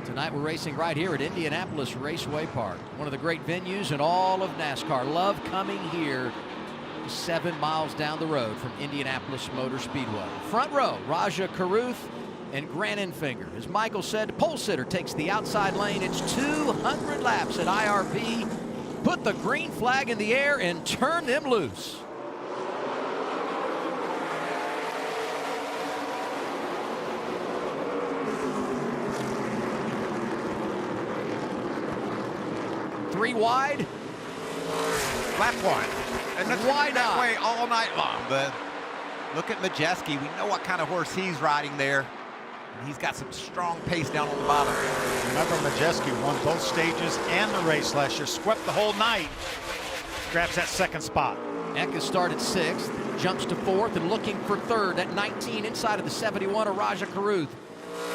Tonight we're racing right here at Indianapolis Raceway Park, one of the great venues in all of NASCAR. Love coming here 7 miles down the road from Indianapolis Motor Speedway. Front row, Raja Caruth and Grant Enfinger. As Michael said, pole sitter takes the outside lane. It's 200 laps at IRP. Put the green flag in the air and turn them loose. Three wide. Lap one. And that's Why that not? way all night long. But look at Majeski. We know what kind of horse he's riding there. And he's got some strong pace down on the bottom. Remember, Majeski won both stages and the race last year. Swept the whole night. Grabs that second spot. Eckes started 6th, jumps to 4th, and looking for 3rd at 19 inside of the 71 of Raja Caruth.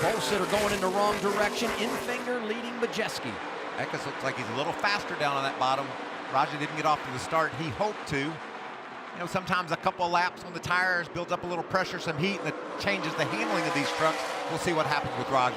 Pole sitter going in the wrong direction. Enfinger leading Majeski. Eckes looks like he's a little faster down on that bottom. Raja didn't get off to the start he hoped to. You know, sometimes a couple of laps on the tires builds up a little pressure, some heat, and it changes the handling of these trucks. We'll see what happens with Raja.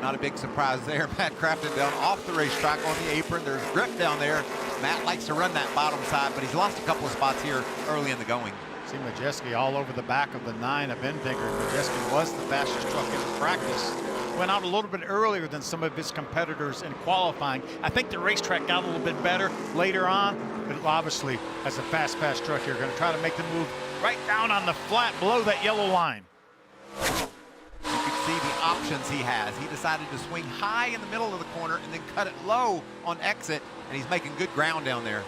Not a big surprise there. Matt Crafton down off the racetrack on the apron. There's grip down there. Matt likes to run that bottom side, but he's lost a couple of spots here early in the going. See Majeski all over the back of the 9 of Enfinger. Majeski was the fastest truck in practice. Went out a little bit earlier than some of his competitors in qualifying. I think the racetrack got a little bit better later on, but obviously as a fast truck, you're going to try to make the move right down on the flat below that yellow line. You can see the options he has. He decided to swing high in the middle of the corner and then cut it low on exit, and he's making good ground down there.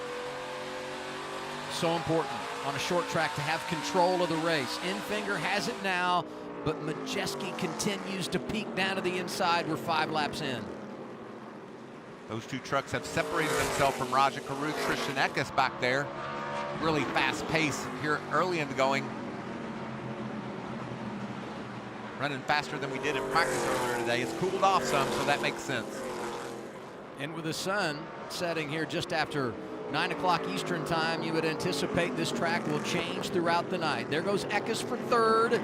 So important on a short track to have control of the race. Enfinger has it now, but Majeski continues to peek down to the inside. We're 5 laps in. Those two trucks have separated themselves from Raja Caruth, Christian Eckes back there. Really fast pace here early in the going. Running faster than we did in practice earlier today. It's cooled off some, so that makes sense. And with the sun setting here just after 9 o'clock Eastern time, you would anticipate this track will change throughout the night. There goes Eckes for 3rd.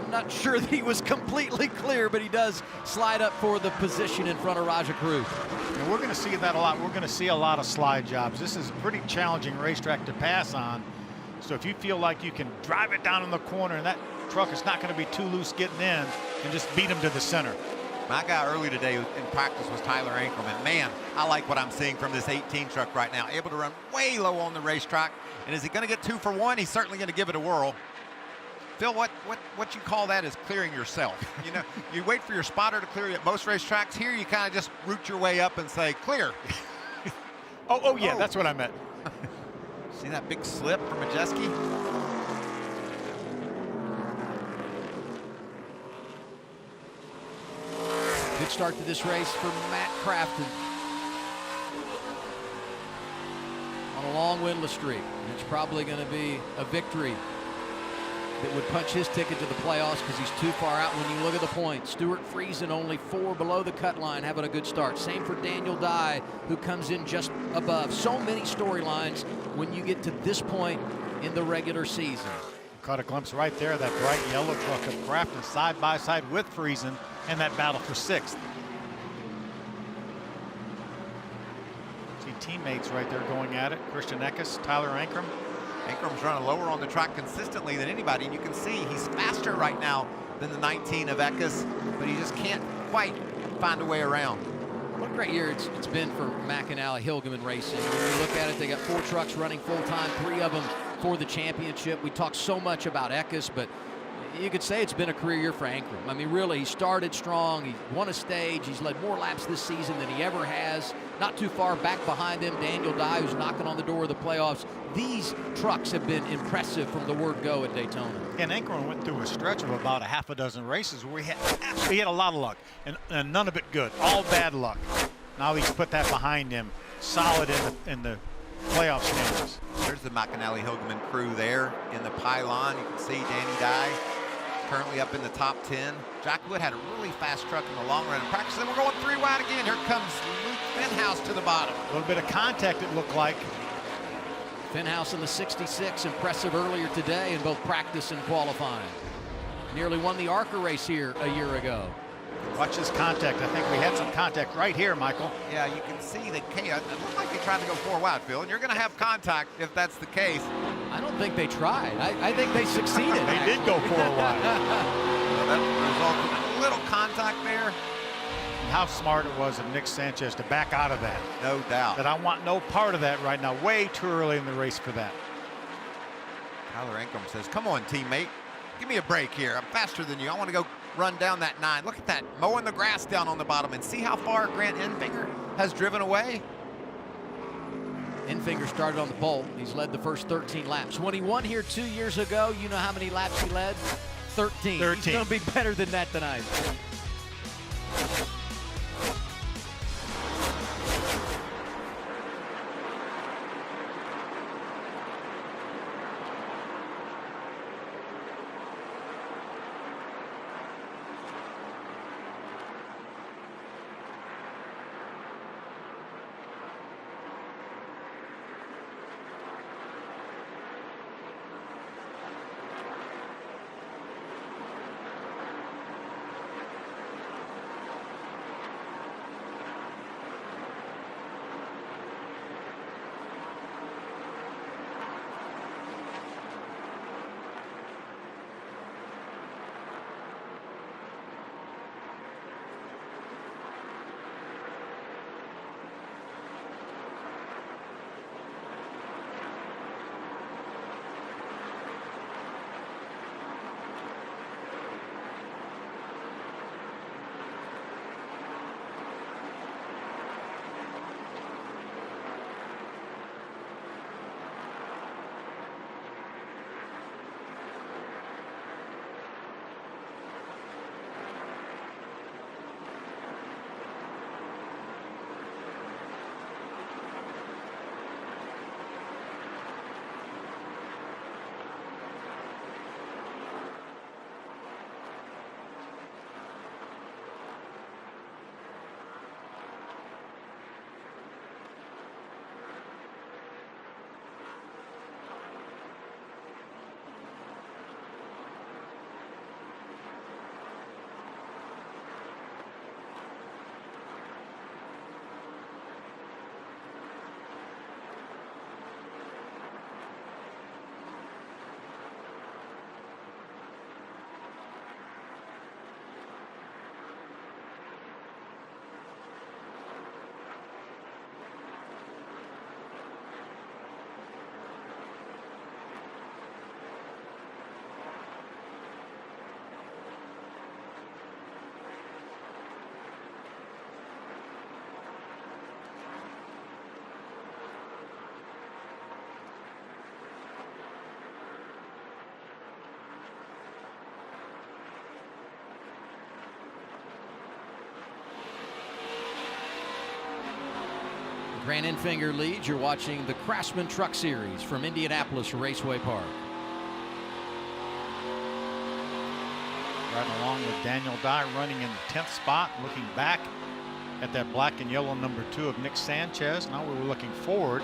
I'm not sure that he was completely clear, but he does slide up for the position in front of Raja Caruth. And we're going to see that a lot. We're going to see a lot of slide jobs. This is a pretty challenging racetrack to pass on. So if you feel like you can drive it down in the corner and that truck is not going to be too loose getting in, and just beat him to the center. My guy early today in practice was Tyler Ankerman. Man, I like what I'm seeing from this 18 truck right now. Able to run way low on the racetrack. And is he going to get 2 for 1? He's certainly going to give it a whirl. Phil, what you call that is clearing yourself. You know, you wait for your spotter to clear you at most racetracks. Here, you kind of just root your way up and say, clear. Oh, yeah, that's what I meant. See that big slip for Majeski? Good start to this race for Matt Crafton on a long winless streak. It's probably going to be a victory that would punch his ticket to the playoffs because he's too far out when you look at the points. Stuart Friesen only 4 below the cut line, having a good start. Same for Daniel Dye, who comes in just above. So many storylines when you get to this point in the regular season. Caught a glimpse right there, that bright yellow truck of Crafton side by side with Friesen and that battle for 6th. See teammates right there going at it. Christian Eckes, Tyler Ankrum. Ankram's running lower on the track consistently than anybody, and you can see he's faster right now than the 19 of Eckes, but he just can't quite find a way around. What a great year it's been for McAnally Hilgeman Racing. When you look at it, they got 4 trucks running full-time, 3 of them for the championship. We talk so much about Eckes, but you could say it's been a career year for Ankrum. I mean, really, he started strong. He won a stage. He's led more laps this season than he ever has. Not too far back behind him, Daniel Dye, who's knocking on the door of the playoffs. These trucks have been impressive from the word go at Daytona. And Ankrum went through a stretch of about a half a dozen races where he had a lot of luck, and none of it good, all bad luck. Now he's put that behind him, solid in the playoff standings. There's the McAnally Hilgeman crew there in the pylon. You can see Danny Dye currently up in the top 10. Jack Wood had a really fast truck in the long run in practice. Then we're going 3 wide again. Here comes Luke Fenhouse to the bottom. A little bit of contact, it looked like. Finhouse in the 66, impressive earlier today in both practice and qualifying. Nearly won the ARCA race here a year ago. Watch this contact. I think we had some contact right here, Michael. Yeah, you can see the chaos. It looked like they tried to go 4 wide, Phil, and you're going to have contact if that's the case. I don't think they tried. I think they succeeded. They did go 4 wide. Well, that resulted in a little contact there. And how smart it was of Nick Sanchez to back out of that. No doubt. But I want no part of that right now. Way too early in the race for that. Tyler Ankrum says, come on, teammate. Give me a break here. I'm faster than you. I want to go run down that 9. Look at that, mowing the grass down on the bottom, and see how far Grant Enfinger has driven away. Enfinger started on the pole. He's led the first 13 laps. When he won here 2 years ago, you know how many laps he led? 13. He's going to be better than that tonight. Grant Enfinger leads. You're watching the CRAFTSMAN Truck Series from Indianapolis Raceway Park. Right along with Daniel Dye running in the 10th spot, looking back at that black and yellow number 2 of Nick Sanchez. Now we're looking forward.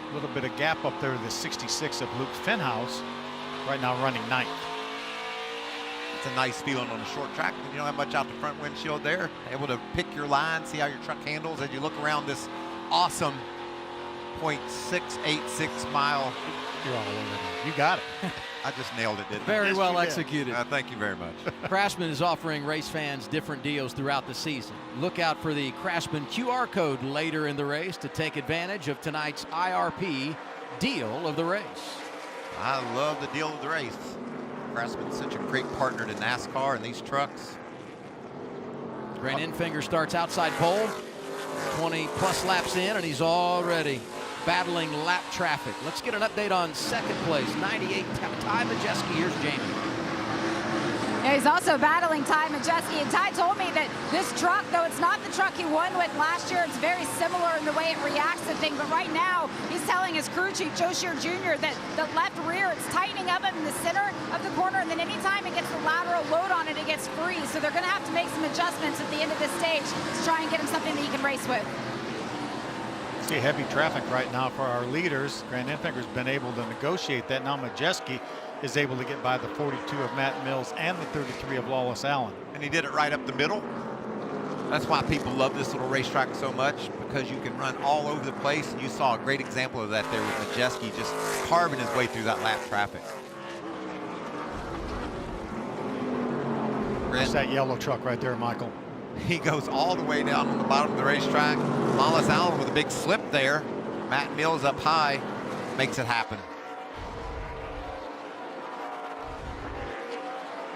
A little bit of gap up there to the 66 of Luke Finhouse. Right now running 9th. It's a nice feeling on a short track. You don't have much out the front windshield there. Able to pick your line, see how your truck handles as you look around this awesome 0.686 mile. You're all over it. You got it. I just nailed it, didn't I? Very Yes, well you did. executed. Thank you very much. CRAFTSMAN is offering race fans different deals throughout the season. Look out for the CRAFTSMAN QR code later in the race to take advantage of tonight's IRP deal of the race. I love the deal of the race. CRAFTSMAN's such a great partner to NASCAR and these trucks. Grant Enfinger starts outside pole, 20 plus laps in, and he's already battling lap traffic. Let's get an update on second place, 98 Ty Majeski. Here's Jamie. Yeah, he's also battling Ty Majeski, and Ty told me that this truck, though it's not the truck he won with last year, it's very similar in the way it reacts to things, but right now he's telling his crew chief, Joe Shear Jr., that the left rear, it's tightening up in the center of the corner, and then anytime it gets the lateral load on it, it gets free, so they're going to have to make some adjustments at the end of this stage to try and get him something that he can race with. See heavy traffic right now for our leaders. Grant Enfinger's been able to negotiate that. Now Majeski is able to get by the 42 of Matt Mills and the 33 of Lawless Allen. And he did it right up the middle. That's why people love this little racetrack so much, because you can run all over the place. And you saw a great example of that there with Majeski just carving his way through that lap traffic. That's that yellow truck right there, Michael. He goes all the way down on the bottom of the racetrack. Lawless Allen with a big slip there. Matt Mills up high makes it happen.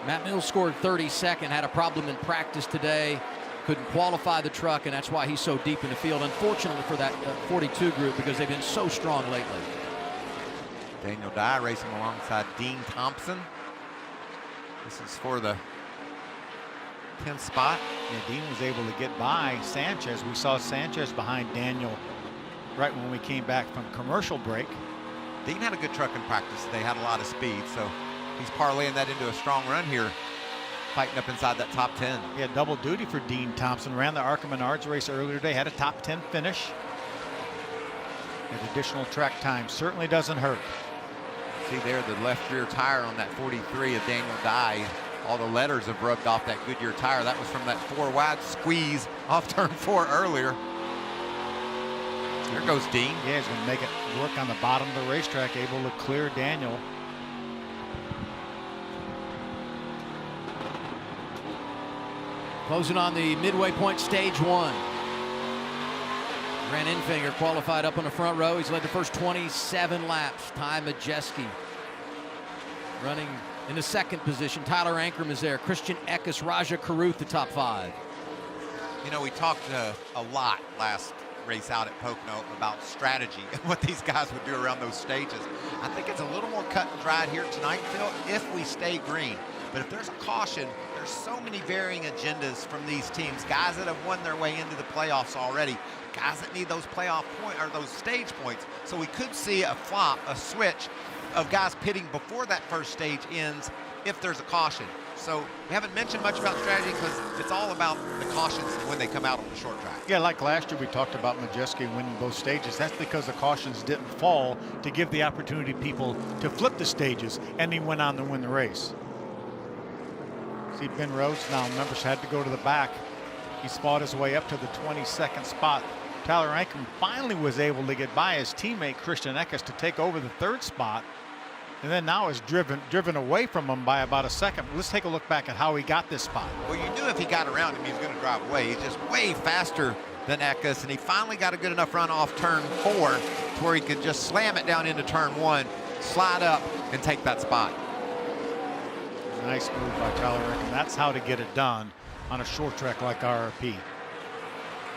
Matt Mills scored 32nd, had a problem in practice today, couldn't qualify the truck, and that's why he's so deep in the field. Unfortunately for that 42 group, because they've been so strong lately. Daniel Dye racing alongside Dean Thompson. This is for the 10th spot. Yeah, Dean was able to get by Sanchez. We saw Sanchez behind Daniel right when we came back from commercial break. Dean had a good truck in practice. They had a lot of speed, so he's parlaying that into a strong run here, fighting up inside that top 10. Yeah, double duty for Dean Thompson. Ran the ARCA Menards race earlier today, had a top 10 finish. And additional track time certainly doesn't hurt. See there, the left rear tire on that 43 of Daniel Dye. All the letters have rubbed off that Goodyear tire. That was from that 4 wide squeeze off turn 4 earlier. There goes Dean. Yeah, he's going to make it work on the bottom of the racetrack, able to clear Daniel. Closing on the midway point, stage 1. Grant Enfinger qualified up on the front row. He's led the first 27 laps. Ty Majeski running in the second position. Tyler Ankrum is there. Christian Eckes, Raja Caruth, the top 5. You know, we talked a lot last race out at Pocono about strategy and what these guys would do around those stages. I think it's a little more cut and dried here tonight, Phil, if we stay green. But if there's a caution, there's so many varying agendas from these teams. Guys that have won their way into the playoffs already. Guys that need those playoff points or those stage points. So we could see a flop, a switch of guys pitting before that first stage ends if there's a caution. So we haven't mentioned much about strategy because it's all about the cautions when they come out on the short track. Yeah, like last year we talked about Majeski winning both stages. That's because the cautions didn't fall to give the opportunity people to flip the stages, and he went on to win the race. See, Ben Rhodes now, members had to go to the back. He fought his way up to the 22nd spot. Tyler Ankrum finally was able to get by his teammate Christian Eckes to take over the 3rd spot, and then now is driven away from him by about a second. Let's take a look back at how he got this spot. Well, you knew if he got around him, he was going to drive away. He's just way faster than Eckes, and he finally got a good enough run off turn 4 to where he could just slam it down into turn 1, slide up, and take that spot. Nice move by Tyler Ankrum. That's how to get it done on a short track like RRP.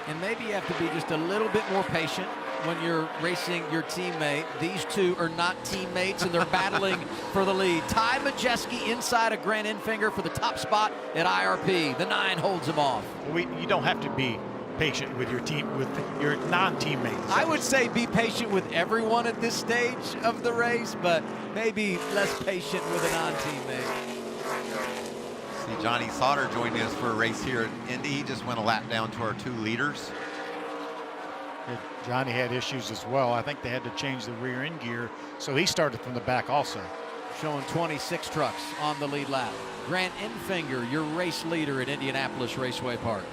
And maybe you have to be just a little bit more patient when you're racing your teammate. These two are not teammates, and they're battling for the lead. Ty Majeski inside of Grant Enfinger for the top spot at IRP. The 9 holds him off. You don't have to be patient with your team, with your non-teammates. I would say be patient with everyone at this stage of the race, but maybe less patient with a non-teammate. See Johnny Sauter joining us for a race here at Indy. He just went a lap down to our 2 leaders. Yeah, Johnny had issues as well. I think they had to change the rear end gear, so he started from the back also. Showing 26 trucks on the lead lap. Grant Enfinger, your race leader at Indianapolis Raceway Park.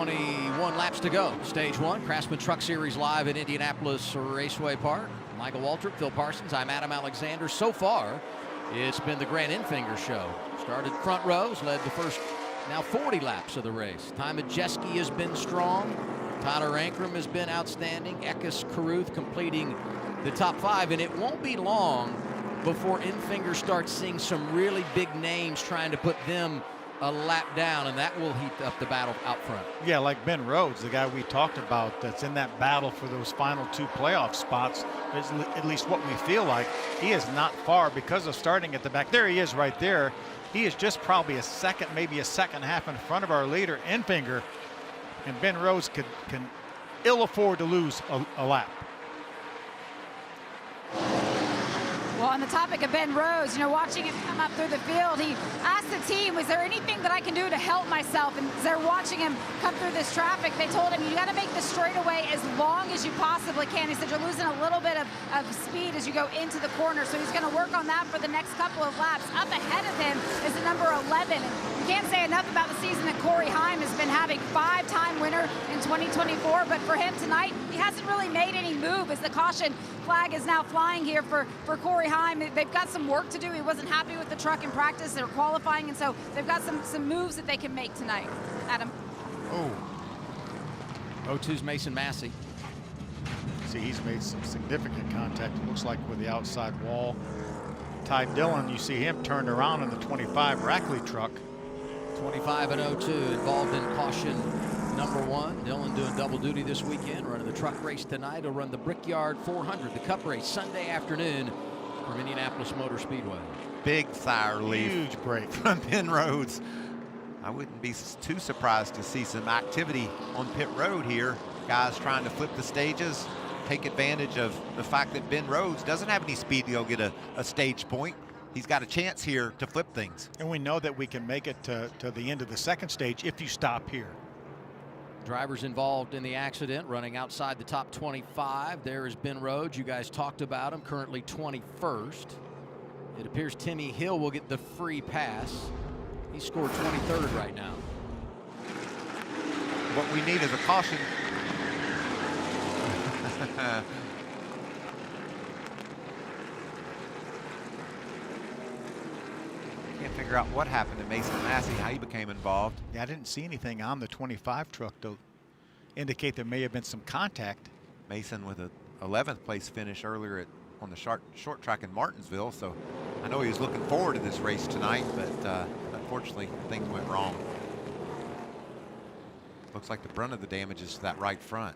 21 laps to go. Stage 1, Craftsman Truck Series live at Indianapolis Raceway Park. Michael Waltrip, Phil Parsons, I'm Adam Alexander. So far, it's been the Grant Enfinger show. Started front rows, led the first now 40 laps of the race. Ty Majeski has been strong. Tyler Ankrum has been outstanding. Eckes, Carruth completing the top 5, and it won't be long before Enfinger starts seeing some really big names trying to put them a lap down, and that will heat up the battle out front. Yeah, like Ben Rhodes, the guy we talked about that's in that battle for those final 2 playoff spots, is at least what we feel like. He is not far because of starting at the back. There he is right there. He is just probably a second, maybe a second half in front of our leader, Enfinger, and Ben Rhodes can ill afford to lose a lap. Well, on the topic of Ben Rhodes, you know, watching him come up through the field, he asked the team, was there anything that I can do to help myself? And as they're watching him come through this traffic, they told him, you got to make the straightaway as long as you possibly can. He said, you're losing a little bit of speed as you go into the corner. So he's going to work on that for the next couple of laps. Up ahead of him is the number 11. And you can't say enough about the season that Corey Heim has been having. 5-time winner in 2024. But for him tonight, he hasn't really made any move as the caution flag is now flying here for Corey Heim. They've got some work to do. He wasn't happy with the truck in practice. They're qualifying, and so they've got some moves that they can make tonight. Adam. Oh. 0-2's Mason Massey. See, he's made some significant contact, it looks like, with the outside wall. Ty Dillon, you see him turned around in the 25 Rackley truck. 25 and 0-2, involved in caution number 1. Dillon doing double duty this weekend, running the truck race tonight. He'll run the Brickyard 400, the Cup race Sunday afternoon from Indianapolis Motor Speedway. Big sigh of relief. Huge break from Ben Rhodes. I wouldn't be too surprised to see some activity on pit road here. Guys trying to flip the stages, take advantage of the fact that Ben Rhodes doesn't have any speed to go get a stage point. He's got a chance here to flip things. And we know that we can make it to the end of the second stage if you stop here. Drivers involved in the accident running outside the top 25. There is Ben Rhodes. You guys talked about him, currently 21st. It appears Timmy Hill will get the free pass. He scored 23rd right now. What we need is a caution. Can't figure out what happened to Mason Massey, how he became involved. Yeah, I didn't see anything on the 25 truck to indicate there may have been some contact. Mason with a 11th place finish earlier on the short track in Martinsville, so I know he was looking forward to this race tonight, but unfortunately things went wrong. Looks like the brunt of the damage is to that right front.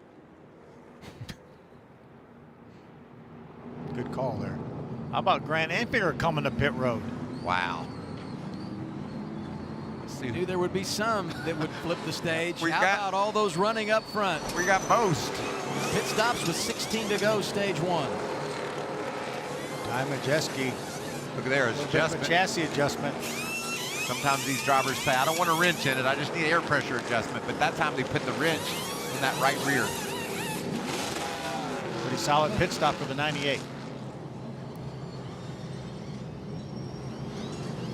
Good call there. How about Grant Enfinger coming to pit road? Wow. We knew there would be some that would flip the stage. How about all those running up front? We got most. Pit stops with 16 to go, stage 1. Ty Majeski. Look at there, it's adjustment. Chassis adjustment. Sometimes these drivers say, I don't want a wrench in it, I just need air pressure adjustment. But that time they put the wrench in that right rear. Pretty solid pit stop for the 98.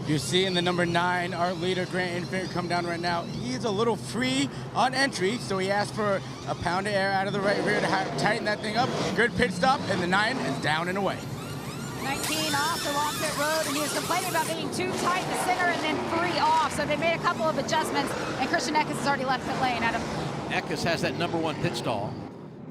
You're seeing the number 9, our leader, Grant Enfinger, come down right now. He's a little free on entry, so he asked for a pound of air out of the right rear to tighten that thing up. Good pit stop, and the 9 is down and away. 19 off the long pit road, and he was complaining about being too tight in the center and then 3 off. So they made a couple of adjustments, and Christian Eckes has already left pit lane. Adam. Eckes has that number 1 pit stall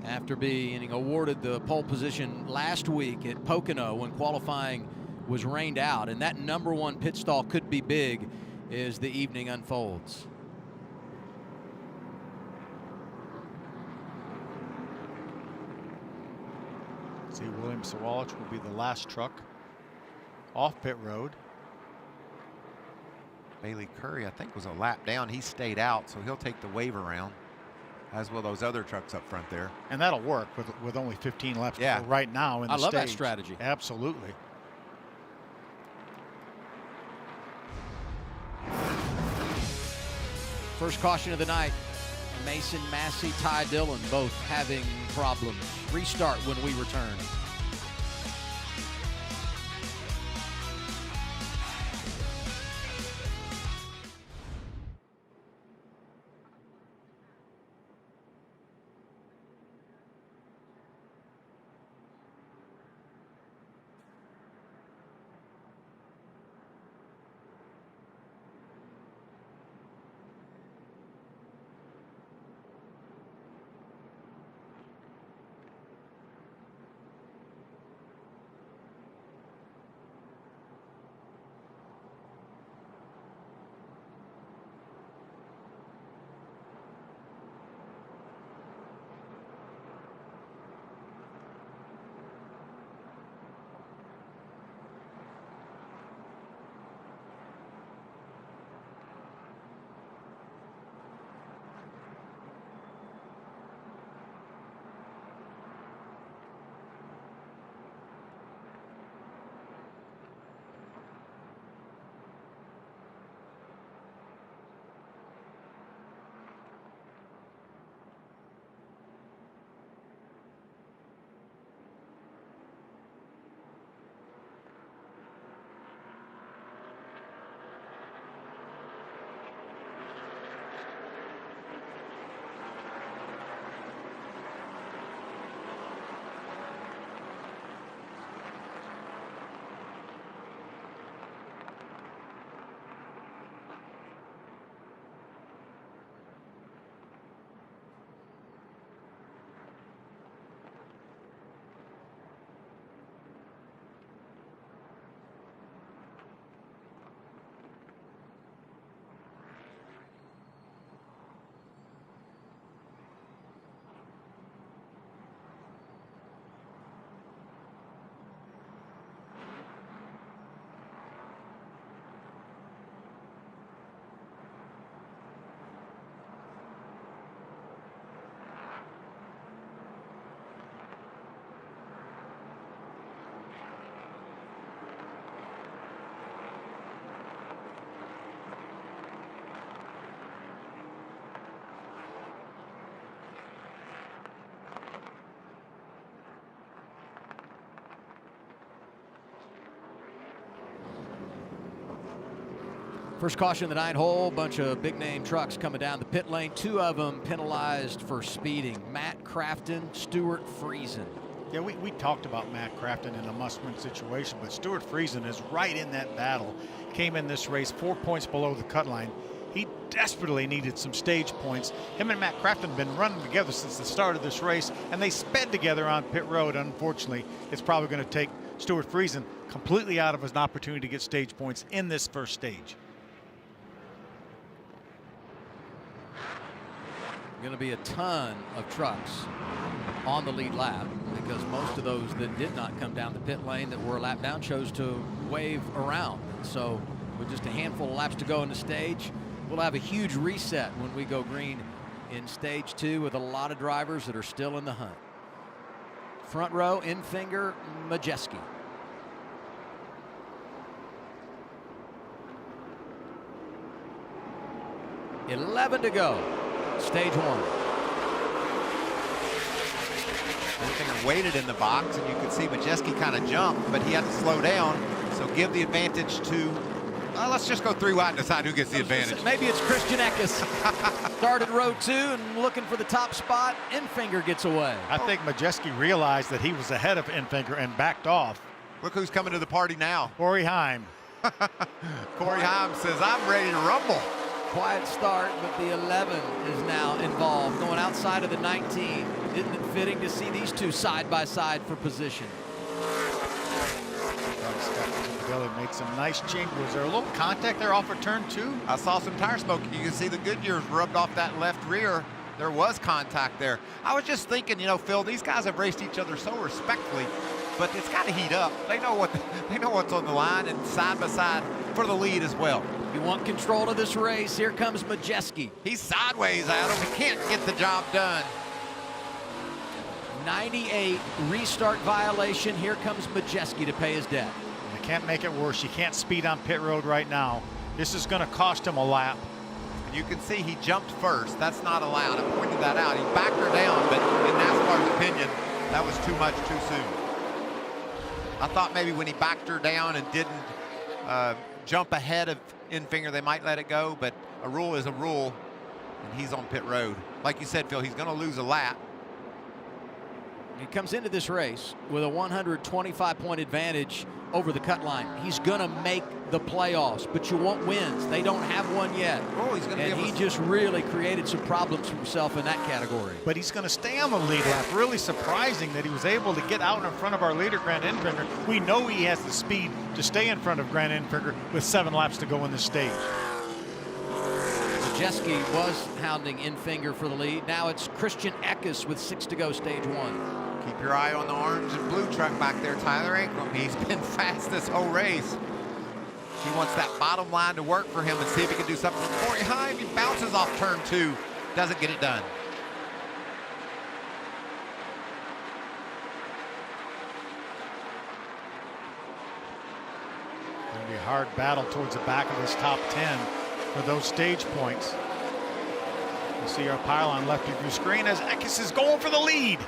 after being awarded the pole position last week at Pocono when qualifying was rained out, and that number 1 pit stall could be big as the evening unfolds. See, William Sawalich will be the last truck off pit road. Bailey Curry, I think, was a lap down. He stayed out, so he'll take the wave around, as will those other trucks up front there. And that'll work with only 15 laps to go right now in the stage. I love that strategy. Absolutely. First caution of the night. Mason Massey, Ty Dillon both having problems. Restart when we return. First caution of the night, whole bunch of big name trucks coming down the pit lane. 2 of them penalized for speeding. Matt Crafton, Stuart Friesen. Yeah, we talked about Matt Crafton in a must-win situation, but Stuart Friesen is right in that battle. Came in this race 4 points below the cut line. He desperately needed some stage points. Him and Matt Crafton have been running together since the start of this race, and they sped together on pit road. Unfortunately, it's probably going to take Stuart Friesen completely out of his opportunity to get stage points in this first stage. Going to be a ton of trucks on the lead lap, because most of those that did not come down the pit lane that were a lap down chose to wave around. So with just a handful of laps to go in the stage, we'll have a huge reset when we go green in stage 2 with a lot of drivers that are still in the hunt. Front row, Enfinger, Majeski. $11 to go. Stage 1. Enfinger waited in the box, and you could see Majeski kind of jump, but he had to slow down. So give the advantage to, let's just go 3 wide and decide who gets the advantage. Maybe it's Christian Eckes. Started row 2 and looking for the top spot. Enfinger gets away. I think Majeski realized that he was ahead of Enfinger and backed off. Look who's coming to the party now. Corey Heim. Corey Heim says, I'm ready to rumble. Quiet start, but the 11 is now involved, going outside of the 19. Isn't it fitting to see these two side by side for position? Billy made some nice changes. Was there a little contact there off of turn 2? I saw some tire smoke. You can see the Goodyears rubbed off that left rear. There was contact there. I was just thinking, you know, Phil, these guys have raced each other so respectfully, but it's got to heat up. They know what's on the line, and side by side for the lead as well. You want control of this race. Here comes Majeski. He's sideways, Adam. He can't get the job done. 98 restart violation. Here comes Majeski to pay his debt. You can't make it worse. You can't speed on pit road right now. This is going to cost him a lap. You can see he jumped first. That's not allowed. I pointed that out. He backed her down, but in NASCAR's opinion, that was too much too soon. I thought maybe when he backed her down and didn't jump ahead of Enfinger, they might let it go, but a rule is a rule, and he's on pit road. Like you said, Phil, he's going to lose a lap. He comes into this race with a 125-point advantage over the cut line. He's going to make the playoffs, but you want wins. They don't have one yet. Oh, he's going to. And he just really created some problems for himself in that category. But he's going to stay on the lead lap. Really surprising that he was able to get out in front of our leader, Grant Enfinger. We know he has the speed to stay in front of Grant Enfinger with 7 laps to go in the stage. Majeski was hounding Enfinger for the lead. Now it's Christian Eckes with 6 to go, stage 1. Keep your eye on the orange and blue truck back there, Tyler Ankrum. He's been fast this whole race. He wants that bottom line to work for him and see if he can do something. Corey Heim, he bounces off turn 2, doesn't get it done. Going to be a hard battle towards the back of this top 10 for those stage points. You see our pylon left of your screen as Eckes is going for the lead.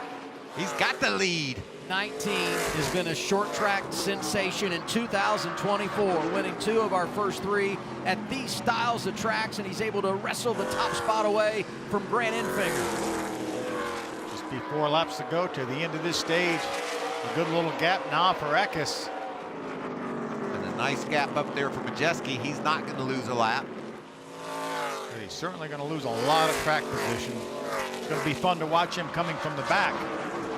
He's got the lead. 19 has been a short track sensation in 2024, winning 2 of our first 3 at these styles of tracks, and he's able to wrestle the top spot away from Grant Enfinger. Just be 4 laps to go to the end of this stage. A good little gap now for Eckes. And a nice gap up there for Majeski. He's not going to lose a lap. But he's certainly going to lose a lot of track position. It's going to be fun to watch him coming from the back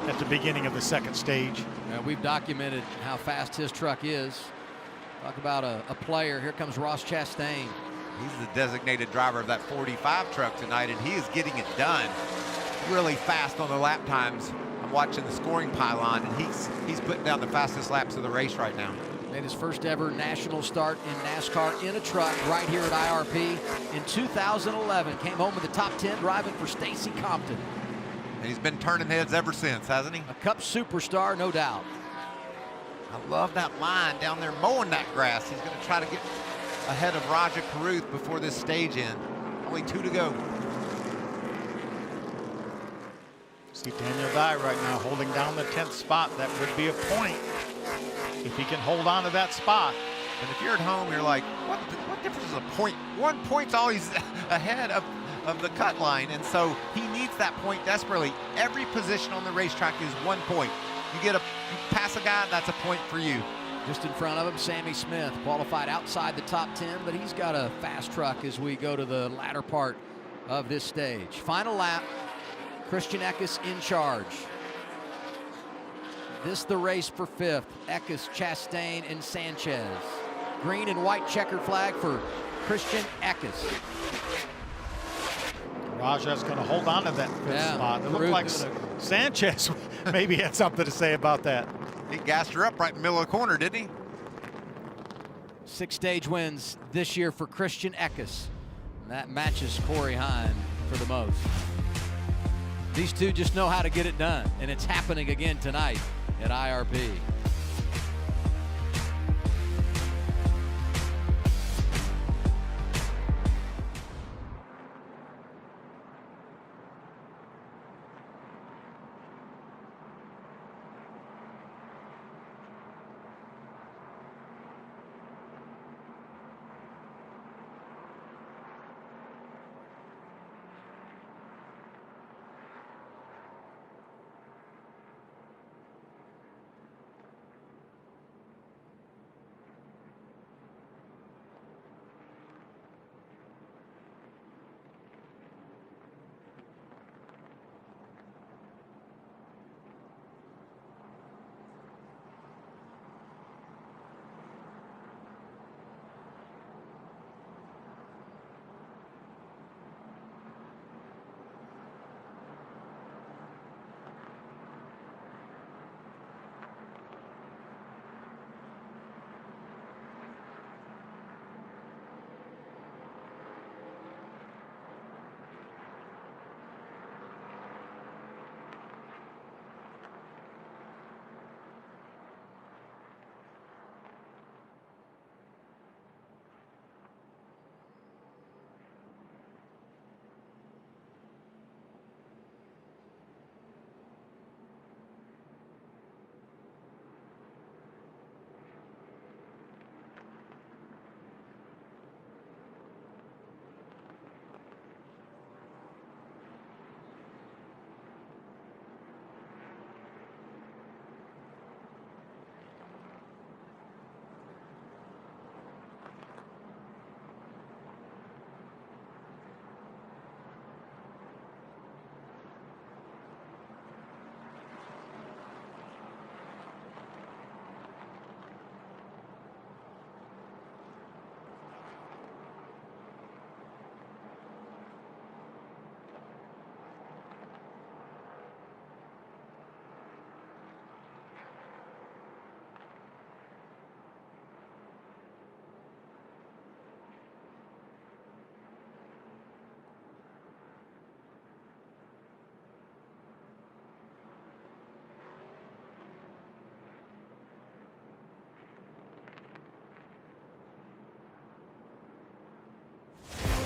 at the beginning of the second stage. We've documented how fast his truck is. Talk about a player. Here comes Ross Chastain. He's the designated driver of that 45 truck tonight, and he is getting it done really fast on the lap times. I'm watching the scoring pylon, and he's putting down the fastest laps of the race right now. Made his first ever national start in NASCAR in a truck right here at IRP in 2011. Came home with the top 10 driving for Stacy Compton. And he's been turning heads ever since, hasn't he? A Cup superstar, no doubt. I love that line down there mowing that grass. He's going to try to get ahead of Roger Carruth before this stage end. Only 2 to go. See Daniel Dye right now holding down the 10th spot. That would be a point if he can hold on to that spot. And if you're at home, you're like, what difference is a point? 1 point's always ahead of the cut line, and so he needs that point desperately. Every position on the racetrack is 1 point. You pass a guy, that's a point for you. Just in front of him, Sammy Smith, qualified outside the top 10, but he's got a fast truck as we go to the latter part of this stage. Final lap, Christian Eckes in charge. This the race for 5th, Eckes, Chastain, and Sanchez. Green and white checkered flag for Christian Eckes. Raja's going to hold on to that 5th spot. It looked like Sanchez maybe had something to say about that. He gassed her up right in the middle of the corner, didn't he? 6 stage wins this year for Christian Eckes. And that matches Corey Hine for the most. These two just know how to get it done, and it's happening again tonight at IRP.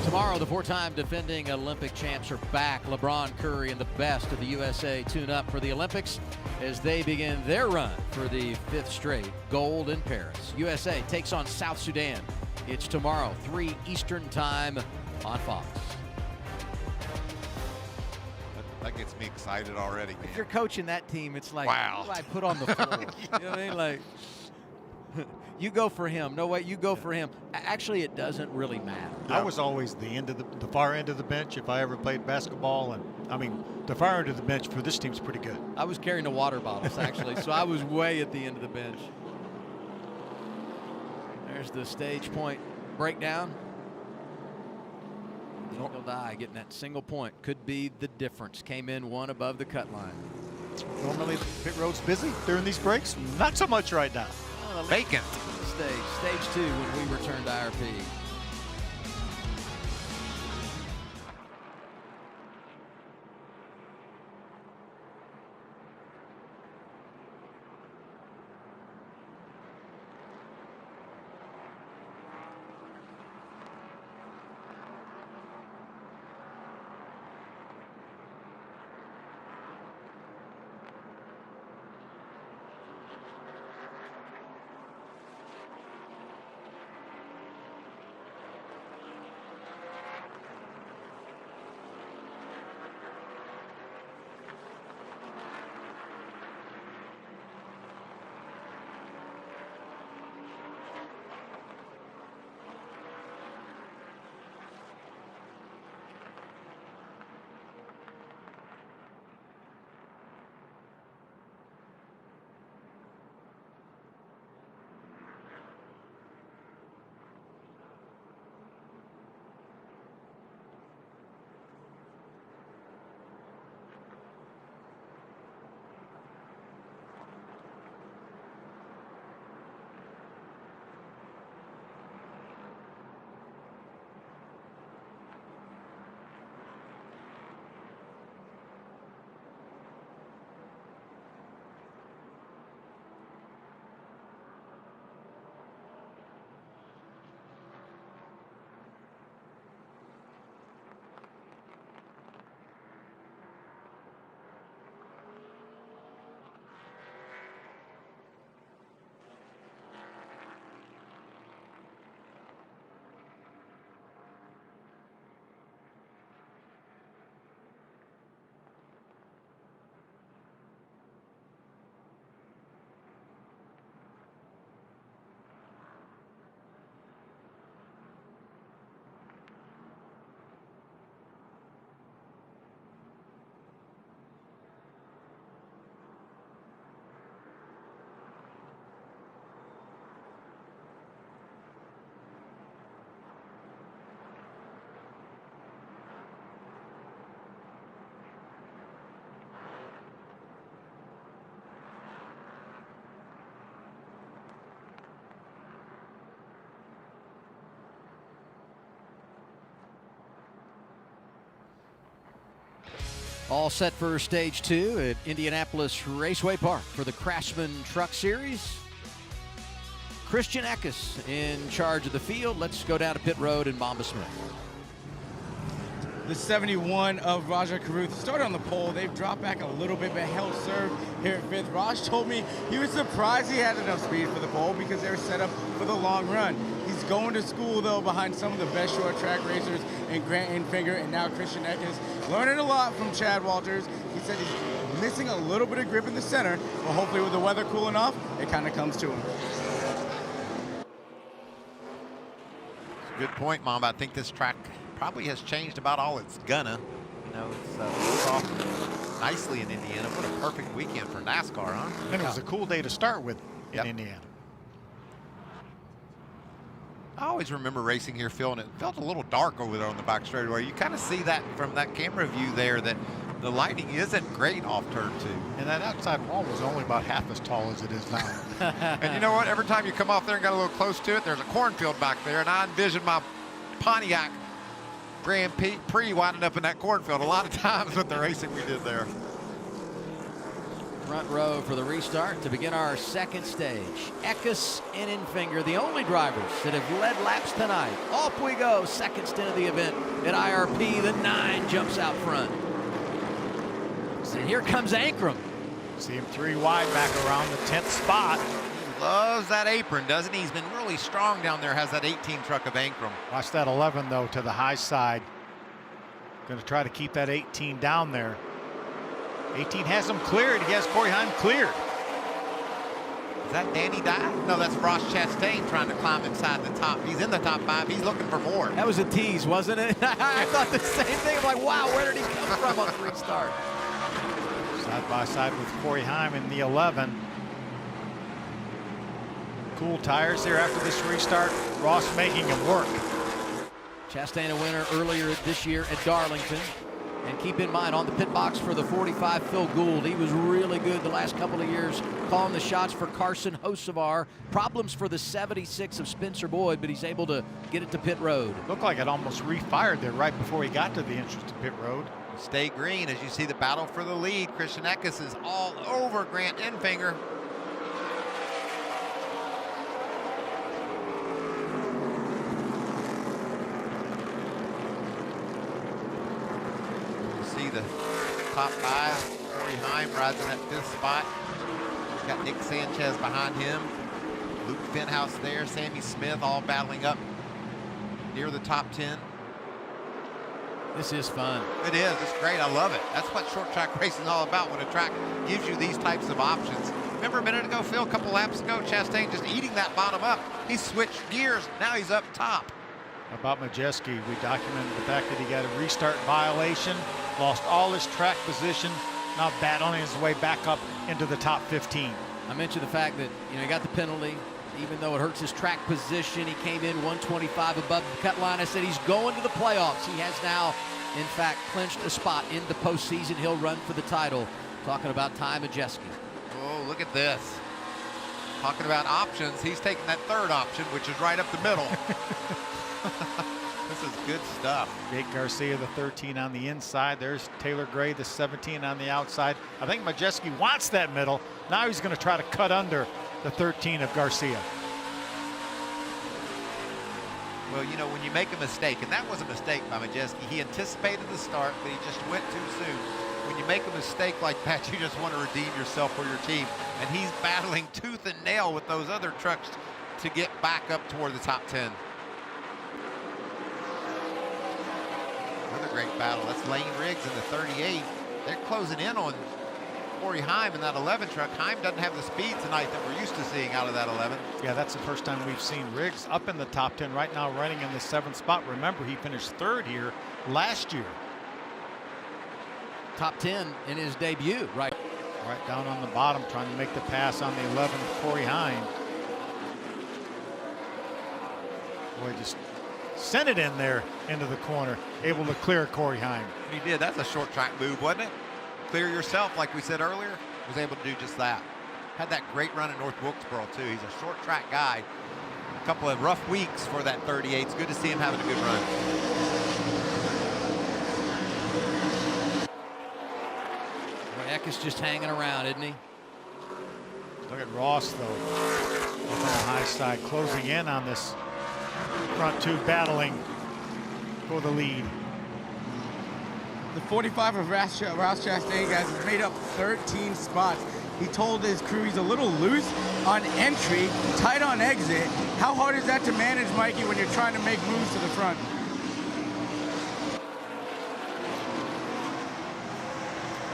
Tomorrow, the 4-time defending Olympic champs are back. LeBron, Curry, and the best of the USA tune up for the Olympics as they begin their run for the 5th straight gold in Paris. USA takes on South Sudan. It's tomorrow, 3 Eastern time on Fox. That gets me excited already, man. If you're coaching that team, it's like, wow. What do I put on the floor? You know what I mean? Like, you go for him. No way, you go for him. Actually, it doesn't really matter. I was always the far end of the bench if I ever played basketball, and I mean the far end of the bench for this team's pretty good. I was carrying the water bottles actually, so I was way at the end of the bench. There's the stage point breakdown. Eagle Die getting that single point could be the difference. Came in 1 above the cut line. Normally the pit road's busy during these breaks. Not so much right now. Vacant. Stage 2 when we return to IRP. All set for stage 2 at Indianapolis Raceway Park for the CRAFTSMAN Truck Series. Christian Eckes in charge of the field. Let's go down to pit road and Mamba Smith. The 71 of Raja Caruth started on the pole. They've dropped back a little bit, but held serve here at 5th. Raj told me he was surprised he had enough speed for the pole because they were set up for the long run. He's going to school, though, behind some of the best short track racers in Grant Enfinger and now Christian Eckes. Learning a lot from Chad Walters. He said he's missing a little bit of grip in the center, but hopefully with the weather cool enough, it kind of comes to him. Good point, Mom. I think this track probably has changed about all it's gonna. You know, it's off nicely in Indiana. What a perfect weekend for NASCAR, huh? And it was a cool day to start with in Indiana. I always remember racing here, Phil, and it felt a little dark over there on the back straightaway. You kind of see that from that camera view there, that the lighting isn't great off turn 2. And that outside wall was only about half as tall as it is now. And you know what? Every time you come off there and got a little close to it, there's a cornfield back there, and I envision my Pontiac Grand Prix winding up in that cornfield a lot of times with the racing we did there. Front row for the restart to begin our second stage. Eckes and Enfinger, the only drivers that have led laps tonight. Off we go, second stint of the event at IRP. The 9 jumps out front. And here comes Ankrum. See him 3 wide back around the 10th spot. He loves that apron, doesn't he? He's been really strong down there, has that 18 truck of Ankrum. Watch that 11, though, to the high side. Going to try to keep that 18 down there. 18 has him cleared. He has Corey Heim cleared. Is that Danny Dye? No, that's Ross Chastain trying to climb inside the top. He's in the top 5. He's looking for more. That was a tease, wasn't it? I thought the same thing. I'm like, wow, where did he come from on the restart? Side by side with Corey Heim in the 11. Cool tires there after this restart. Ross making him work. Chastain a winner earlier this year at Darlington. And keep in mind, on the pit box for the 45, Phil Gould. He was really good the last couple of years, calling the shots for Carson Hocevar. Problems for the 76 of Spencer Boyd, but he's able to get it to pit road. Looked like it almost refired there right before he got to the entrance to pit road. Stay green as you see the battle for the lead. Christian Eckes is all over Grant Enfinger. See the top 5. Corey Heim rides in that 5th spot. He's got Nick Sanchez behind him. Luke Fenhouse there. Sammy Smith all battling up near the top 10. This is fun. It is. It's great. I love it. That's what short track racing is all about, when a track gives you these types of options. Remember a minute ago, Phil, a couple laps ago, Chastain just eating that bottom up. He switched gears. Now he's up top. About Majeski, we documented the fact that he got a restart violation, lost all his track position, now battling his way back up into the top 15. I mentioned the fact that, he got the penalty. Even though it hurts his track position, he came in 125 above the cut line. I said he's going to the playoffs. He has now, in fact, clinched a spot in the postseason. He'll run for the title. Talking about Ty Majeski. Oh, look at this. Talking about options, he's taking that 3rd option, which is right up the middle. This is good stuff. Jake Garcia, the 13 on the inside. There's Taylor Gray, the 17 on the outside. I think Majeski wants that middle. Now he's going to try to cut under the 13 of Garcia. Well, when you make a mistake, and that was a mistake by Majeski. He anticipated the start, but he just went too soon. When you make a mistake like that, you just want to redeem yourself for your team. And he's battling tooth and nail with those other trucks to get back up toward the top 10. Another great battle. That's Lane Riggs in the 38. They're closing in on Corey Heim in that 11 truck. Heim doesn't have the speed tonight that we're used to seeing out of that 11. Yeah, that's the first time we've seen Riggs up in the top 10 right now, running in the 7th spot. Remember, he finished 3rd here last year. Top 10 in his debut, right down on the bottom, trying to make the pass on the 11 of Corey Heim. Boy, just sent it in there into the corner, able to clear Corey Heim. He did. That's a short track move, wasn't it? Clear yourself, like we said earlier. Was able to do just that. Had that great run in North Wilkesboro, too. He's a short track guy. A couple of rough weeks for that 38. It's good to see him having a good run. Eckes just hanging around, isn't he? Look at Ross, though, up on the high side, closing in on this front two, battling for the lead. The 45 of Ross Chastain, guys, has made up 13 spots. He told his crew he's a little loose on entry, tight on exit. How hard is that to manage, Mikey, when you're trying to make moves to the front?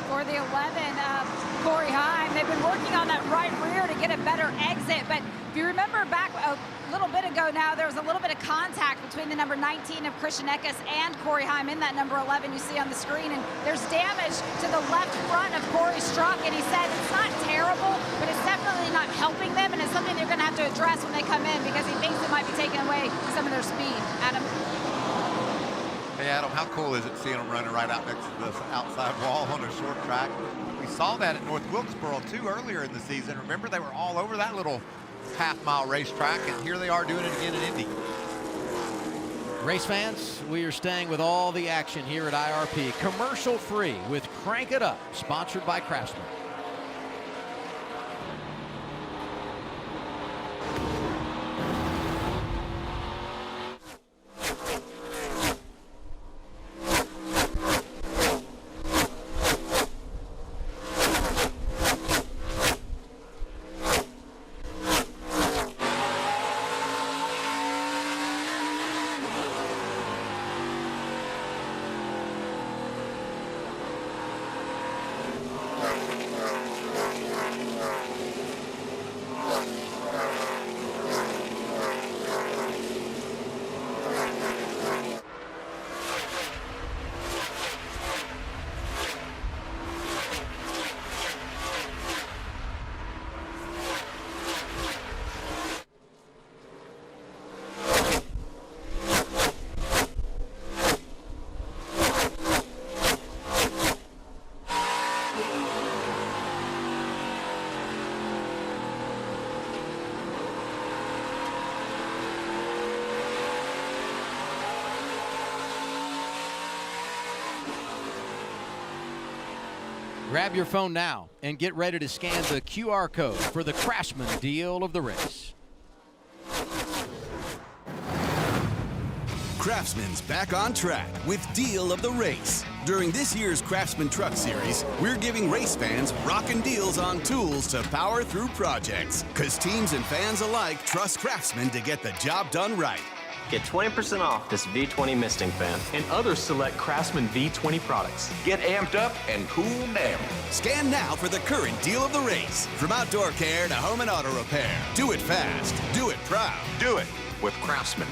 For the 11 of Corey Heim, they've been working on that right rear to get a better exit, but if you remember back a little bit ago now, there was a little bit of contact between the number 19 of Christian Eckes and Corey Heim in that number 11 you see on the screen, and there's damage to the left front of Corey's truck, and he said it's not terrible, but it's definitely not helping them, and it's something they're going to have to address when they come in because he thinks it might be taking away some of their speed. Adam? Hey, Adam, how cool is it seeing them running right out next to this outside wall on a short track? We saw that at North Wilkesboro, too, earlier in the season. Remember, they were all over that little half-mile racetrack, and here they are doing it again in Indy. Race fans, we are staying with all the action here at IRP. Commercial-free with Crank It Up, sponsored by Craftsman. Grab your phone now and get ready to scan the QR code for the Craftsman deal of the race. Craftsman's back on track with Deal of the Race. During this year's Craftsman Truck Series, we're giving race fans rockin' deals on tools to power through projects. Because teams and fans alike trust Craftsman to get the job done right. Get 20% off this V20 misting fan and other select Craftsman V20 products. Get amped up and cool down. Scan now for the current Deal of the Race. From outdoor care to home and auto repair. Do it fast. Do it proud. Do it with Craftsman.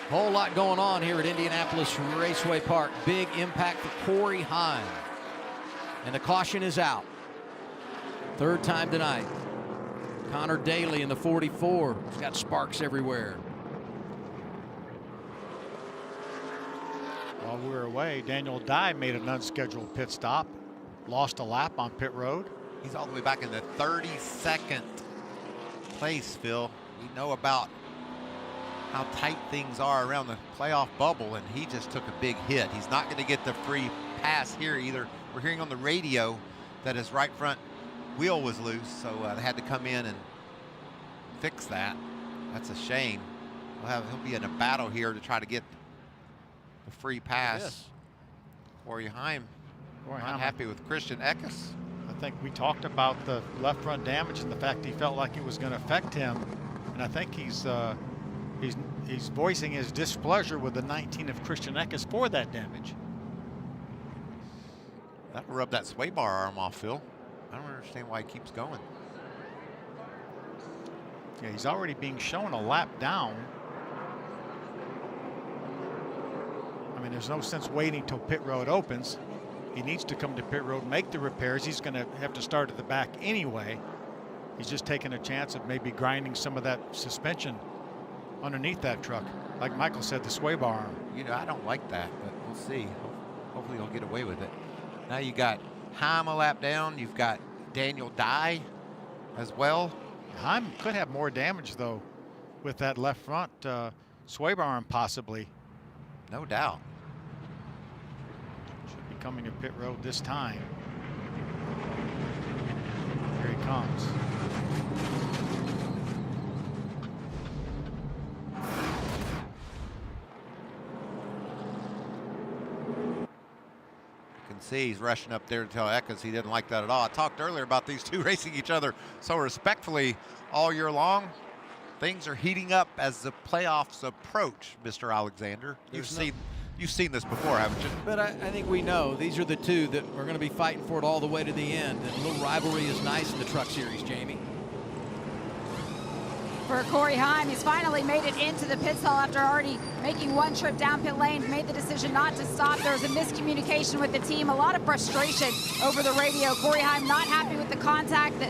Whole lot going on here at Indianapolis Raceway Park. Big impact for Corey Heim. And the caution is out. Third time tonight. Connor Daly in the 44. He's got sparks everywhere. While we were away, Daniel Dye made an unscheduled pit stop. Lost a lap on pit road. He's all the way back in the 32nd place, Phil. We know about how tight things are around the playoff bubble, and he just took a big hit. He's not going to get the free pass here either. We're hearing on the radio that his right front wheel was loose, so they had to come in and fix that. That's a shame. He'll be in a battle here to try to get the free pass. Yes. Corey Heim not happy with Christian Eckes. I think we talked about the left front damage and the fact he felt like it was going to affect him, and I think he's voicing his displeasure with the 19 of Christian Eckes for that damage. That'll rub that sway bar arm off, Phil. I don't understand why he keeps going. Yeah, he's already being shown a lap down. I mean, there's no sense waiting till pit road opens. He needs to come to pit road, make the repairs. He's going to have to start at the back anyway. He's just taking a chance of maybe grinding some of that suspension underneath that truck. Like Michael said, the sway bar arm. You know, I don't like that, but we'll see. Hopefully he'll get away with it. Now you got Heim a lap down. You've got Daniel Dye as well. Heim could have more damage, though, with that left front sway bar arm possibly. No doubt. coming to pit road this time. Here he comes. See, he's rushing up there to tell Eckes he didn't like that at all. I talked earlier about these two racing each other so respectfully all year long. Things are heating up as the playoffs approach, Mr. Alexander. You've seen this before, haven't you? But I think we know these are the two that are going to be fighting for it all the way to the end. And a little rivalry is nice in the Truck Series, Jamie. For Corey Heim, he's finally made it into the pit stall after already making one trip down pit lane, made the decision not to stop. There was a miscommunication with the team, a lot of frustration over the radio. Corey Heim not happy with the contact that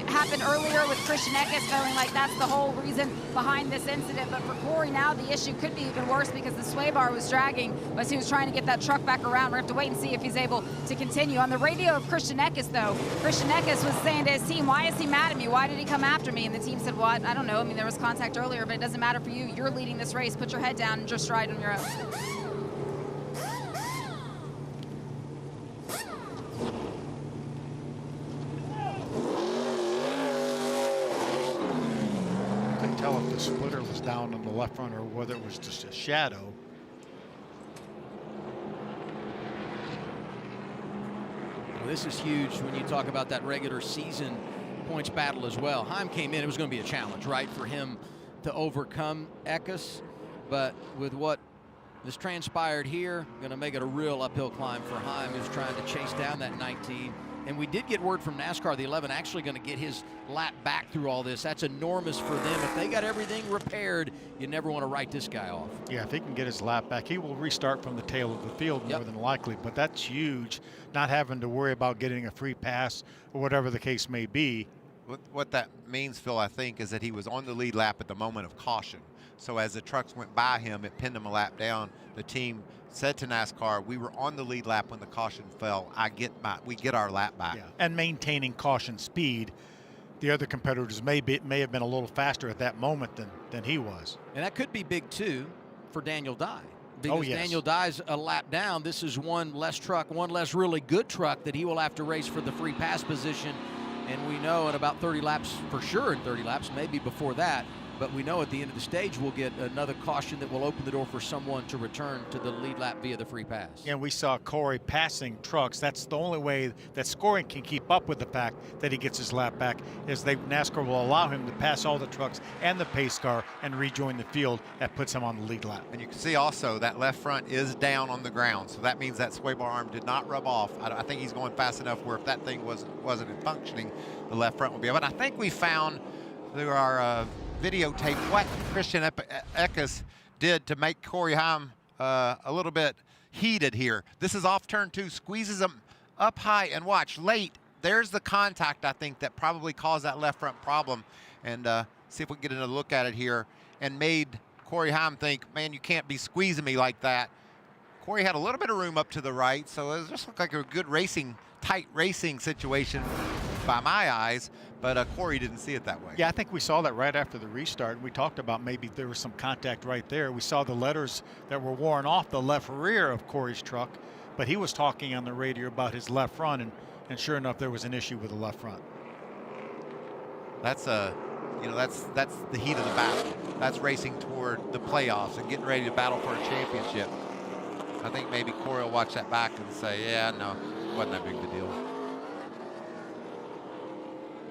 happened earlier with Christian Eckes, feeling like that's the whole reason behind this incident. But for Corey now, the issue could be even worse because the sway bar was dragging as he was trying to get that truck back around. We're going to have to wait and see if he's able to continue. On the radio of Christian Eckes, though, Christian Eckes was saying to his team, why is he mad at me? Why did he come after me? And the team said, well, I don't know. I mean, there was contact earlier, but it doesn't matter for you. You're leading this race. Put your head down and just ride on your own. Couldn't tell if the splitter was down on the left front or whether it was just a shadow. Well, this is huge when you talk about that regular season points battle as well. Heim came in, it was going to be a challenge, right, for him to overcome Eckes, but with what has transpired here, going to make it a real uphill climb for Heim, who's trying to chase down that 19. And we did get word from NASCAR, the 11 actually going to get his lap back through all this. That's enormous for them. If they got everything repaired, you never want to write this guy off. Yeah, if he can get his lap back, he will restart from the tail of the field more than likely. But that's huge, not having to worry about getting a free pass or whatever the case may be. What that means, Phil, I think, is that he was on the lead lap at the moment of caution. So as the trucks went by him, it pinned him a lap down. The team said to NASCAR, we were on the lead lap when the caution fell. We get our lap back. Yeah. And maintaining caution speed. The other competitors may have been a little faster at that moment than he was. And that could be big, too, for Daniel Dye. Oh, Because yes. Daniel Dye's a lap down. This is one less truck, one less really good truck that he will have to race for the free pass position. And we know in about 30 laps, for sure in 30 laps, maybe before that, but we know at the end of the stage we'll get another caution that will open the door for someone to return to the lead lap via the free pass. And we saw Corey passing trucks. That's the only way that scoring can keep up with the fact that he gets his lap back, is NASCAR will allow him to pass all the trucks and the pace car and rejoin the field. That puts him on the lead lap. And you can see also that left front is down on the ground, so that means that sway bar arm did not rub off. I think he's going fast enough where if that thing wasn't functioning, the left front would be up. But I think we found through our videotape what Christian Eckes did to make Corey Heim a little bit heated here. This is off turn 2, squeezes him up high, and watch, late, there's the contact, I think, that probably caused that left front problem. And see if we can get another look at it here, and made Corey Heim think, man, you can't be squeezing me like that. Corey had a little bit of room up to the right, so it just looked like a good racing, tight racing situation by my eyes, but Corey didn't see it that way. Yeah, I think we saw that right after the restart. We talked about maybe there was some contact right there. We saw the letters that were worn off the left rear of Corey's truck, but he was talking on the radio about his left front, and sure enough, there was an issue with the left front. That's that's the heat of the battle. That's racing toward the playoffs and getting ready to battle for a championship. I think maybe Corey will watch that back and say, yeah, no, it wasn't that big of a deal.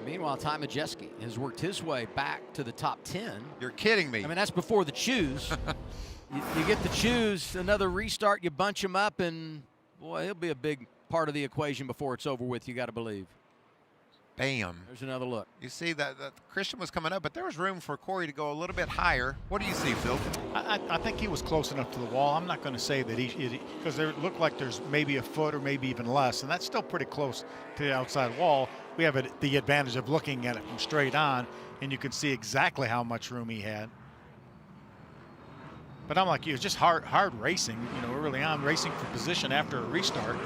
Meanwhile, Majeski has worked his way back to the top 10. You're kidding me. I mean, that's before the choose. you get the choose, another restart, you bunch him up, and boy, he'll be a big part of the equation before it's over with, you got to believe. Bam. There's another look. You see that Christian was coming up, but there was room for Corey to go a little bit higher. What do you see, Phil? I think he was close enough to the wall. I'm not going to say that because there looked like there's maybe a foot or maybe even less, and that's still pretty close to the outside wall. We have the advantage of looking at it from straight on, and you can see exactly how much room he had. But I'm like you, it's just hard racing, early on, racing for position after a restart.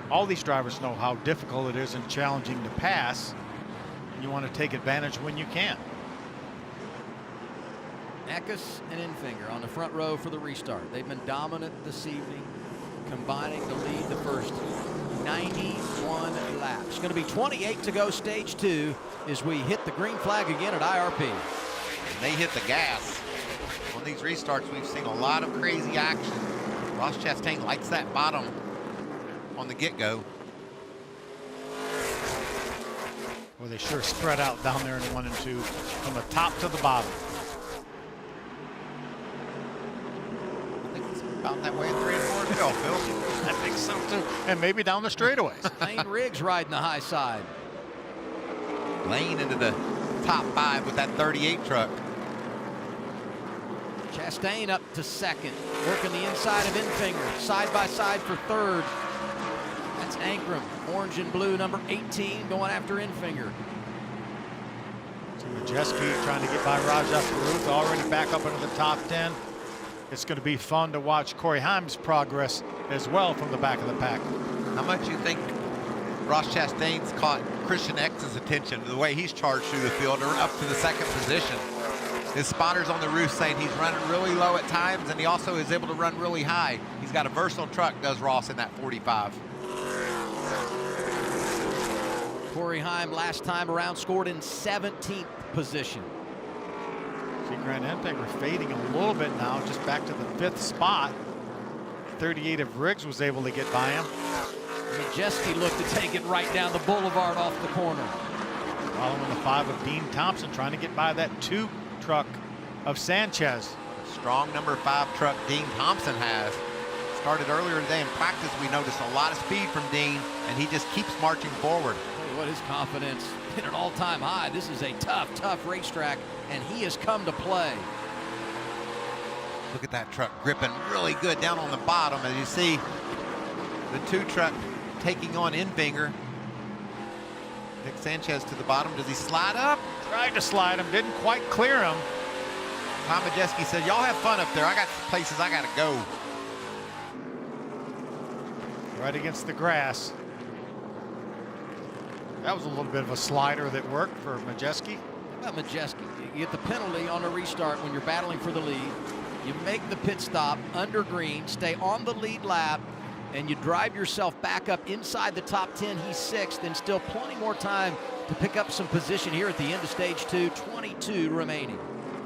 All these drivers know how difficult it is and challenging to pass, and you want to take advantage when you can. Eckes and Enfinger on the front row for the restart. They've been dominant this evening. combining to lead the first 91 laps. It's going to be 28 to go, stage 2, as we hit the green flag again at IRP. And they hit the gas. On these restarts, we've seen a lot of crazy action. Ross Chastain likes that bottom on the get-go. Well, they sure spread out down there in 1 and 2 from the top to the bottom. I think it's about that way in 3 and 4 as well, Phil. I think so too. And maybe down the straightaways. Lane Riggs riding the high side. Lane into the top 5 with that 38 truck. Chastain up to second, working the inside of Infinger, side by side for third. That's Ankrum, orange and blue, number 18, going after Infinger. So Majeski trying to get by Rajah Caruth, already back up into the top 10. It's going to be fun to watch Corey Heim's progress as well from the back of the pack. How much you think Ross Chastain's caught Christian Eckes' attention, the way he's charged through the field, or up to the 2nd position? His spotters on the roof saying he's running really low at times, and he also is able to run really high. He's got a versatile truck, does Ross, in that 45. Corey Heim last time around scored in 17th position. See Grant Enfinger fading a little bit now, just back to the 5th spot. 38 of Riggs was able to get by him. Majeski looked to take it right down the boulevard off the corner. Following the 5 of Dean Thompson, trying to get by that 2 truck of Sanchez. Strong number 5 truck Dean Thompson has. Started earlier today in practice. We noticed a lot of speed from Dean, and he just keeps marching forward. What his confidence hit an all-time high. This is a tough racetrack, and he has come to play. Look at that truck gripping really good down on the bottom. As you see, the 2 truck taking on Infinger. Nick Sanchez to the bottom. Does he slide up? Tried to slide him, didn't quite clear him. Tom Majeski said, y'all have fun up there. I got places I got to go. Right against the grass. That was a little bit of a slider that worked for Majeski. How about Majeski? You get the penalty on a restart when you're battling for the lead. You make the pit stop under green, stay on the lead lap, and you drive yourself back up inside the top 10. He's 6th, and still plenty more time to pick up some position here at the end of stage 2. 22 remaining.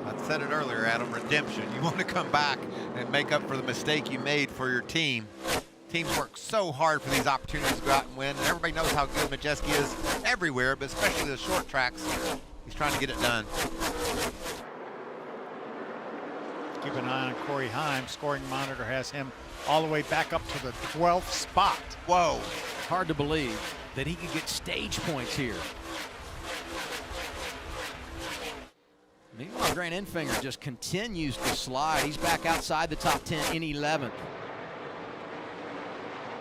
I said it earlier, Adam, redemption. You want to come back and make up for the mistake you made for your team. Teams work so hard for these opportunities to go out and win, and everybody knows how good Majeski is everywhere, but especially the short tracks. He's trying to get it done. Keep an eye on Corey Heim. Scoring monitor has him all the way back up to the 12th spot. Whoa. Hard to believe that he could get stage points here. Meanwhile, Grant Enfinger just continues to slide. He's back outside the top 10 in 11th.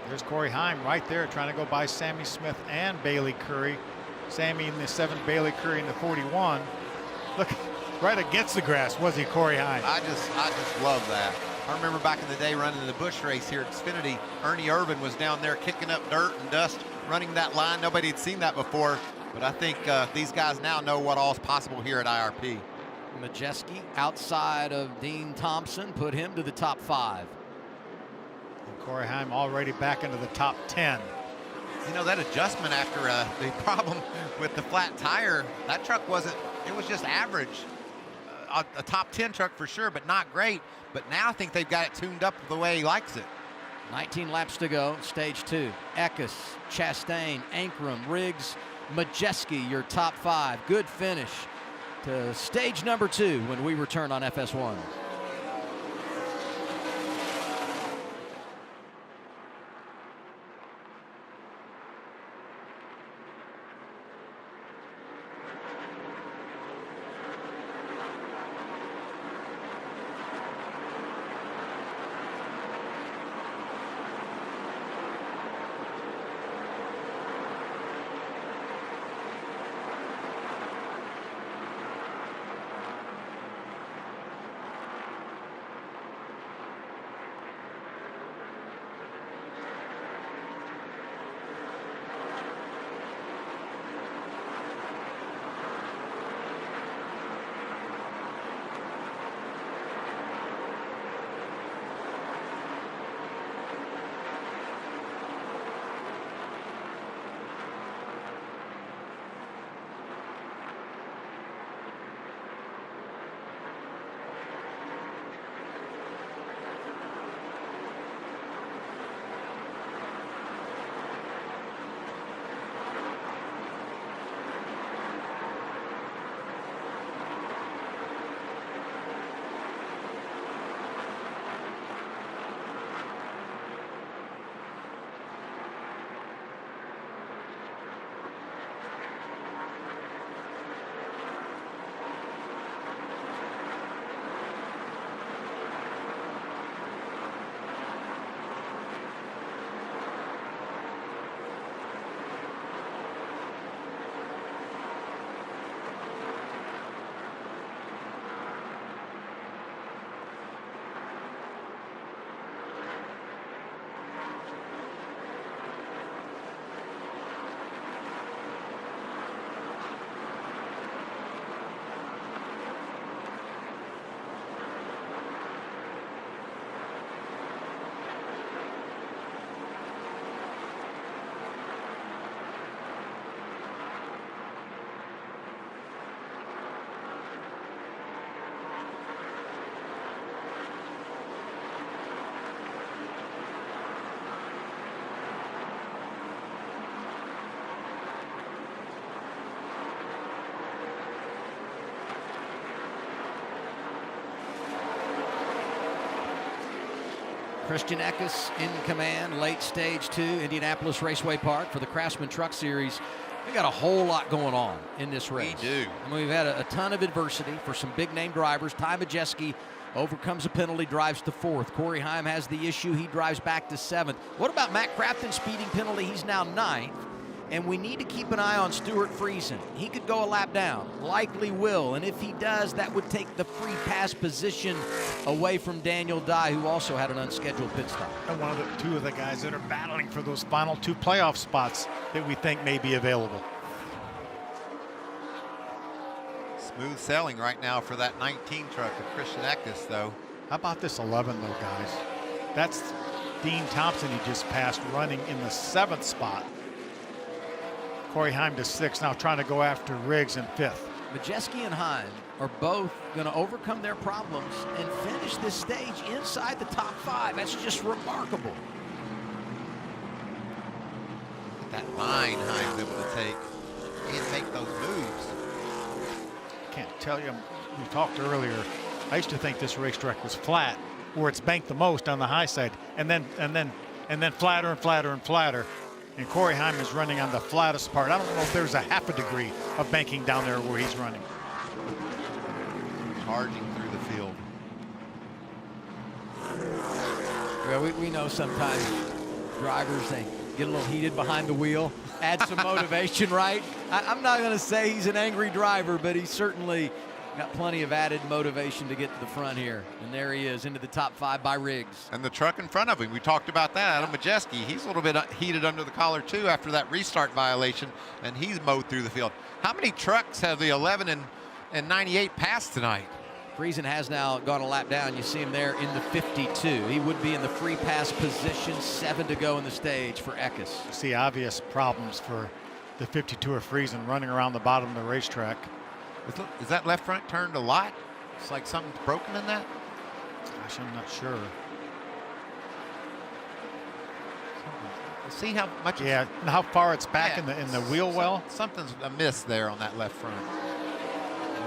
There's Corey Heim right there trying to go by Sammy Smith and Bailey Curry. Sammy in the 7, Bailey Curry in the 41. Look, right against the grass was he, Corey Heim. I just love that. I remember back in the day running the Busch race here at Xfinity, Ernie Irvin was down there kicking up dirt and dust, running that line. Nobody had seen that before, but I think these guys now know what all is possible here at IRP. Majeski outside of Dean Thompson, put him to the top 5. And Corey Heim already back into the top 10. You know, that adjustment after the problem with the flat tire, that truck wasn't, it was just average. A top 10 truck for sure, but not great. But now I think they've got it tuned up the way he likes it. 19 laps to go, stage 2. Eckes, Chastain, Ankrum, Riggs, Majeski, your top 5. Good finish to stage number 2 when we return on FS1. Christian Eckes in command, late stage 2, Indianapolis Raceway Park for the Craftsman Truck Series. We got a whole lot going on in this race. We do. I mean, we've had a ton of adversity for some big name drivers. Ty Majeski overcomes a penalty, drives to 4th. Corey Heim has the issue. He drives back to 7th. What about Matt Crafton speeding penalty? He's now 9th. And we need to keep an eye on Stuart Friesen. He could go a lap down, likely will. And if he does, that would take the free pass position away from Daniel Dye, who also had an unscheduled pit stop. And one of the 2 of the guys that are battling for those final 2 playoff spots that we think may be available. Smooth sailing right now for that 19 truck of Christian Eckes, though. How about this 11, though, guys? That's Dean Thompson he just passed, running in the 7th spot. Corey Heim to 6th, now trying to go after Riggs in 5th. Majeski and Heim are both going to overcome their problems and finish this stage inside the top 5. That's just remarkable. That line Heim's able to take and make those moves. Can't tell you, we talked earlier, I used to think this racetrack was flat, where it's banked the most on the high side, and then flatter and flatter and flatter. And Corey Heim is running on the flattest part. I don't know if there's a half a degree of banking down there where he's running. Charging through the field. Well, we know sometimes drivers, they get a little heated behind the wheel, add some motivation, right? I'm not going to say he's an angry driver, but he's certainly got plenty of added motivation to get to the front here. And there he is, into the top 5 by Riggs. And the truck in front of him, we talked about that. Adam Majeski, he's a little bit heated under the collar too after that restart violation, and he's mowed through the field. How many trucks have the 11 and 98 passed tonight? Friesen has now gone a lap down. You see him there in the 52. He would be in the free pass position, 7 to go in the stage for Eckes. You see obvious problems for the 52 of Friesen running around the bottom of the racetrack. Is that left front turned a lot? It's like something's broken in that? Gosh, I'm not sure. See how much? Yeah, and how far it's back in the wheel well. Something's amiss there on that left front.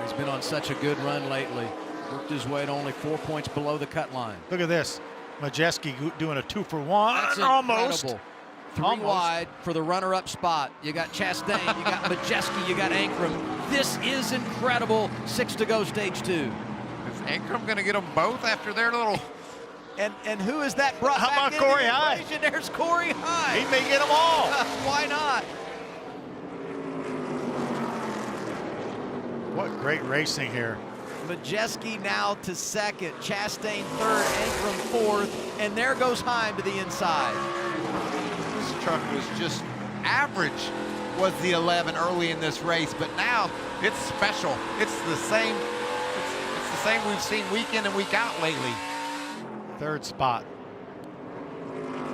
He's been on such a good run lately. Worked his way to only 4 points below the cut line. Look at this. Majeski doing a 2-for-1. That's almost. Incredible. 3 wide for the runner-up spot. You got Chastain, you got Majeski, you got Ankrum. This is incredible. 6 to go, stage 2. Is Ankrum going to get them both after their little... And who is that brought How back about Corey Heim? There's Corey Heim. He may get them all. Why not? What great racing here. Majeski now to 2nd, Chastain 3rd, Ankrum 4th, and there goes Heim to the inside. This truck was just average, was the 11 early in this race, but now it's special. It's the same. It's the same we've seen week in and week out lately. 3rd spot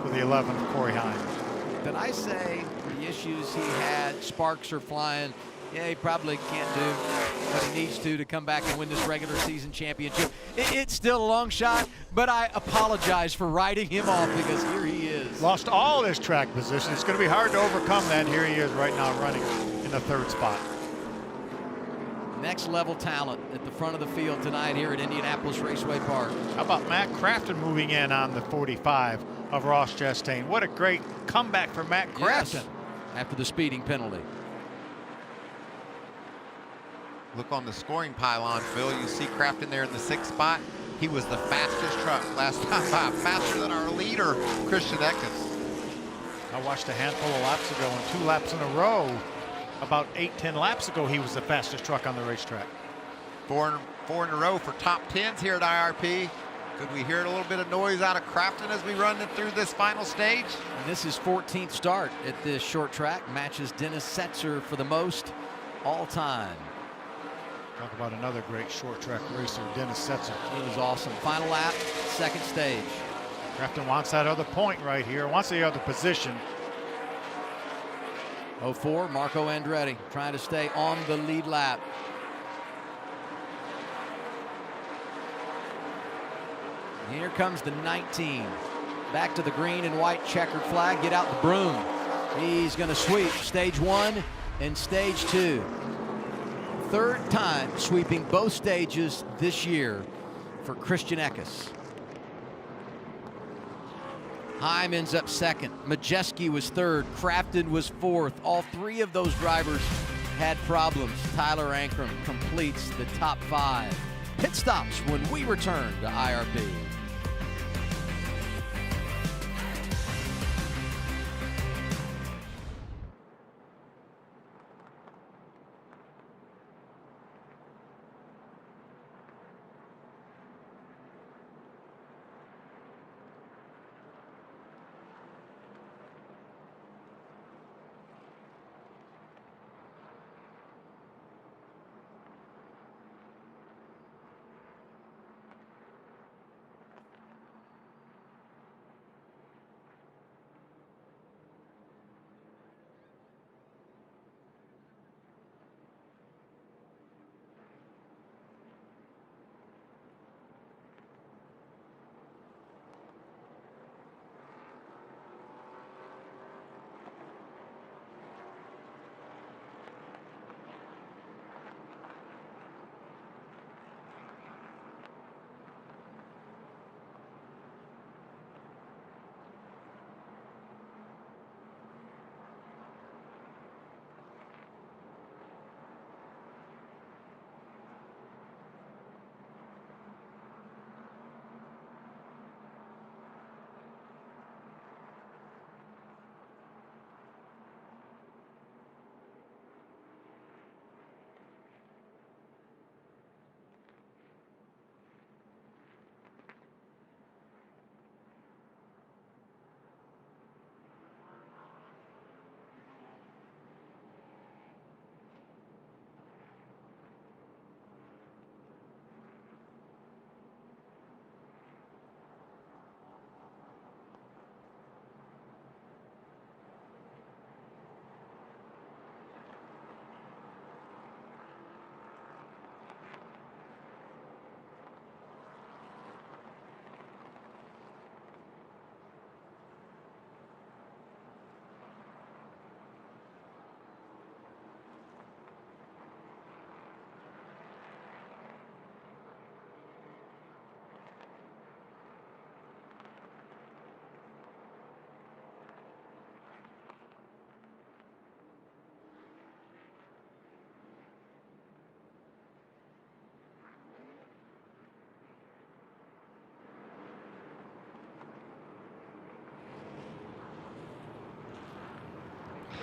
for the 11 of Corey Heim. Did I say the issues he had, sparks are flying? Yeah, he probably can't do what he needs to come back and win this regular season championship. It's still a long shot, but I apologize for writing him off because here he is. Lost all his track position. It's going to be hard to overcome that. Here he is right now running in the 3rd spot. Next level talent at the front of the field tonight here at Indianapolis Raceway Park. How about Matt Crafton moving in on the 45 of Ross Chastain? What a great comeback for Matt Crafton. Yes, after the speeding penalty. Look on the scoring pylon, Phil. You see Crafton there in the 6th spot. He was the fastest truck last time by, faster than our leader, Christian Eckes. I watched a handful of laps ago, and 2 laps in a row. About 8-10 laps ago, he was the fastest truck on the racetrack. 4 in a row for top 10s here at IRP. Could we hear a little bit of noise out of Crafton as we run it through this final stage? And this is 14th start at this short track. Matches Dennis Setzer for the most all time. Talk about another great short track racer, Dennis Setzer. He was awesome. Final lap, 2nd stage. Crafton wants that other point right here, wants the other position. 04, Marco Andretti trying to stay on the lead lap. Here comes the 19. Back to the green and white checkered flag. Get out the broom. He's going to sweep stage 1 and stage 2. 3rd time sweeping both stages this year for Christian Eckes. Heim ends up second. Majeski was third. Crafton was fourth. All three of those drivers had problems. Tyler Ankrum completes the top 5. Pit stops when we return to IRP.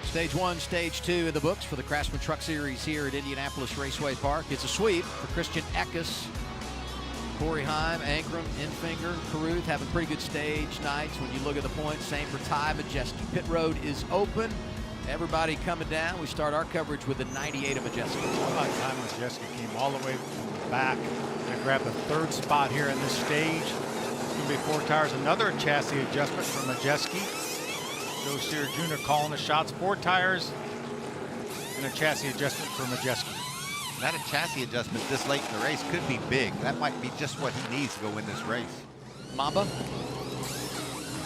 Stage 1, Stage 2 in the books for the Craftsman Truck Series here at Indianapolis Raceway Park. It's a sweep for Christian Eckes, Corey Heim, Ankrum, Enfinger, Caruth having pretty good stage nights when you look at the points. Same for Ty Majeski. Pit road is open. Everybody coming down. We start our coverage with the 98 of Majeski. Ty Majeski came all the way from the back and grabbed the 3rd spot here in this stage. It's going to be 4 tires. Another chassis adjustment for Majeski. Joe Sear Jr. calling the shots. 4 tires and a chassis adjustment for Majeski. That a chassis adjustment this late in the race could be big. That might be just what he needs to go win this race. Mamba?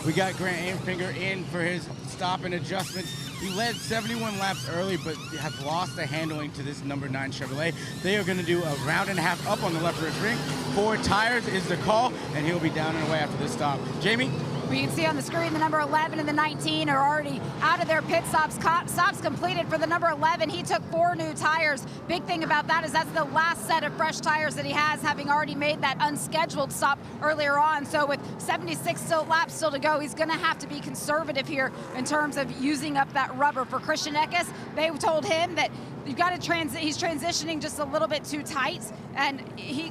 We got Grant Enfinger in for his stop and adjustments. He led 71 laps early, but has lost the handling to this number 9 Chevrolet. They are going to do a round and a half up on the left rear ring. 4 tires is the call, and he'll be down and away after this stop. Jamie? We can see on the screen the number 11 and the 19 are already out of their pit stops. Stops completed for the number 11. He took 4 new tires. Big thing about that is that's the last set of fresh tires that he has, having already made that unscheduled stop earlier on. So with 76 laps still to go, he's going to have to be conservative here in terms of using up that rubber. For Christian Eckes, they told him that you've got to he's transitioning just a little bit too tight, and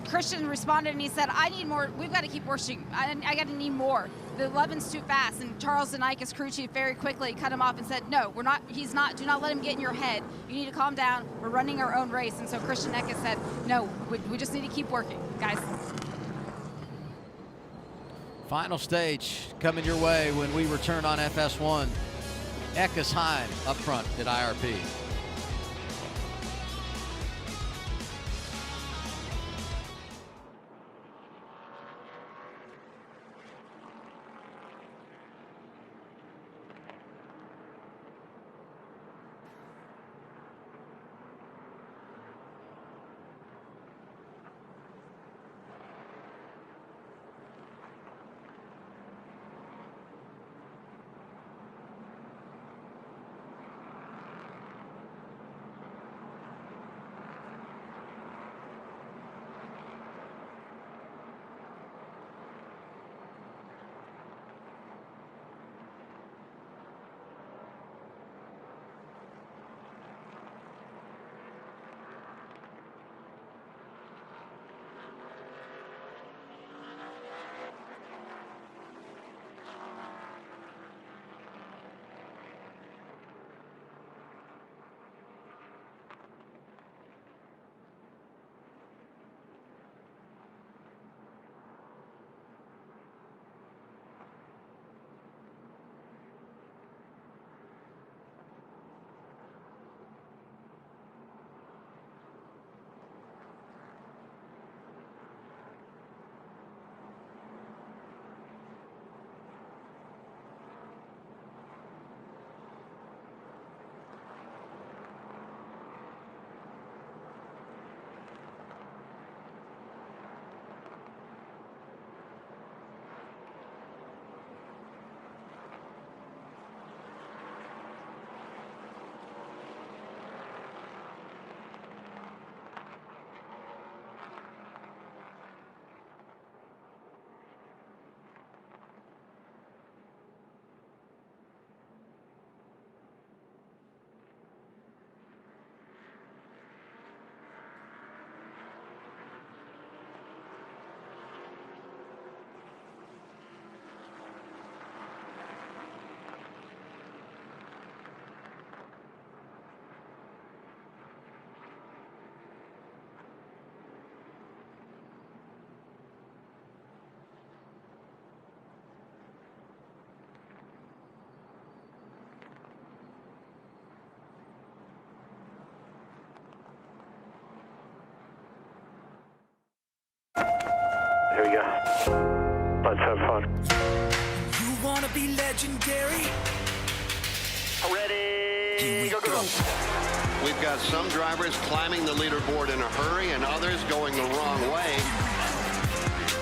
Christian responded and he said, I need more. We've got to keep working. I got to need more. The 11's too fast. And Charles Eckes, crew chief, very quickly cut him off and said, no, we're not. He's not. Do not let him get in your head. You need to calm down. We're running our own race. And so Christian Eckes said, no, we just need to keep working, guys. Final stage coming your way when we return on FS1. Eckes Heim up front at IRP. Here we go. Let's have fun. You want to be legendary? Ready, go, go, go. We've got some drivers climbing the leaderboard in a hurry and others going the wrong way.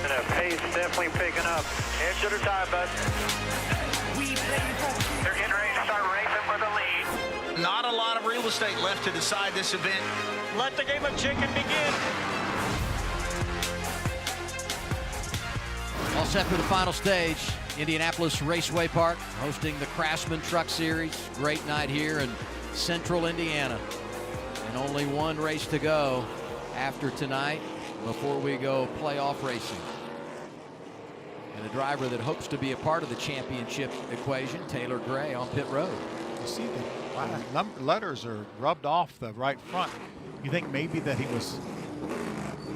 And the pace definitely picking up. Edge of the time, bud. They're getting ready to start racing for the lead. Not a lot of real estate left to decide this event. Let the game of chicken begin. All set for the final stage. Indianapolis Raceway Park hosting the CRAFTSMAN Truck Series. Great night here in central Indiana. And only one race to go after tonight before we go playoff racing. And a driver that hopes to be a part of the championship equation, Taylor Gray, on pit road. You see the letters are rubbed off the right front. You think maybe that he was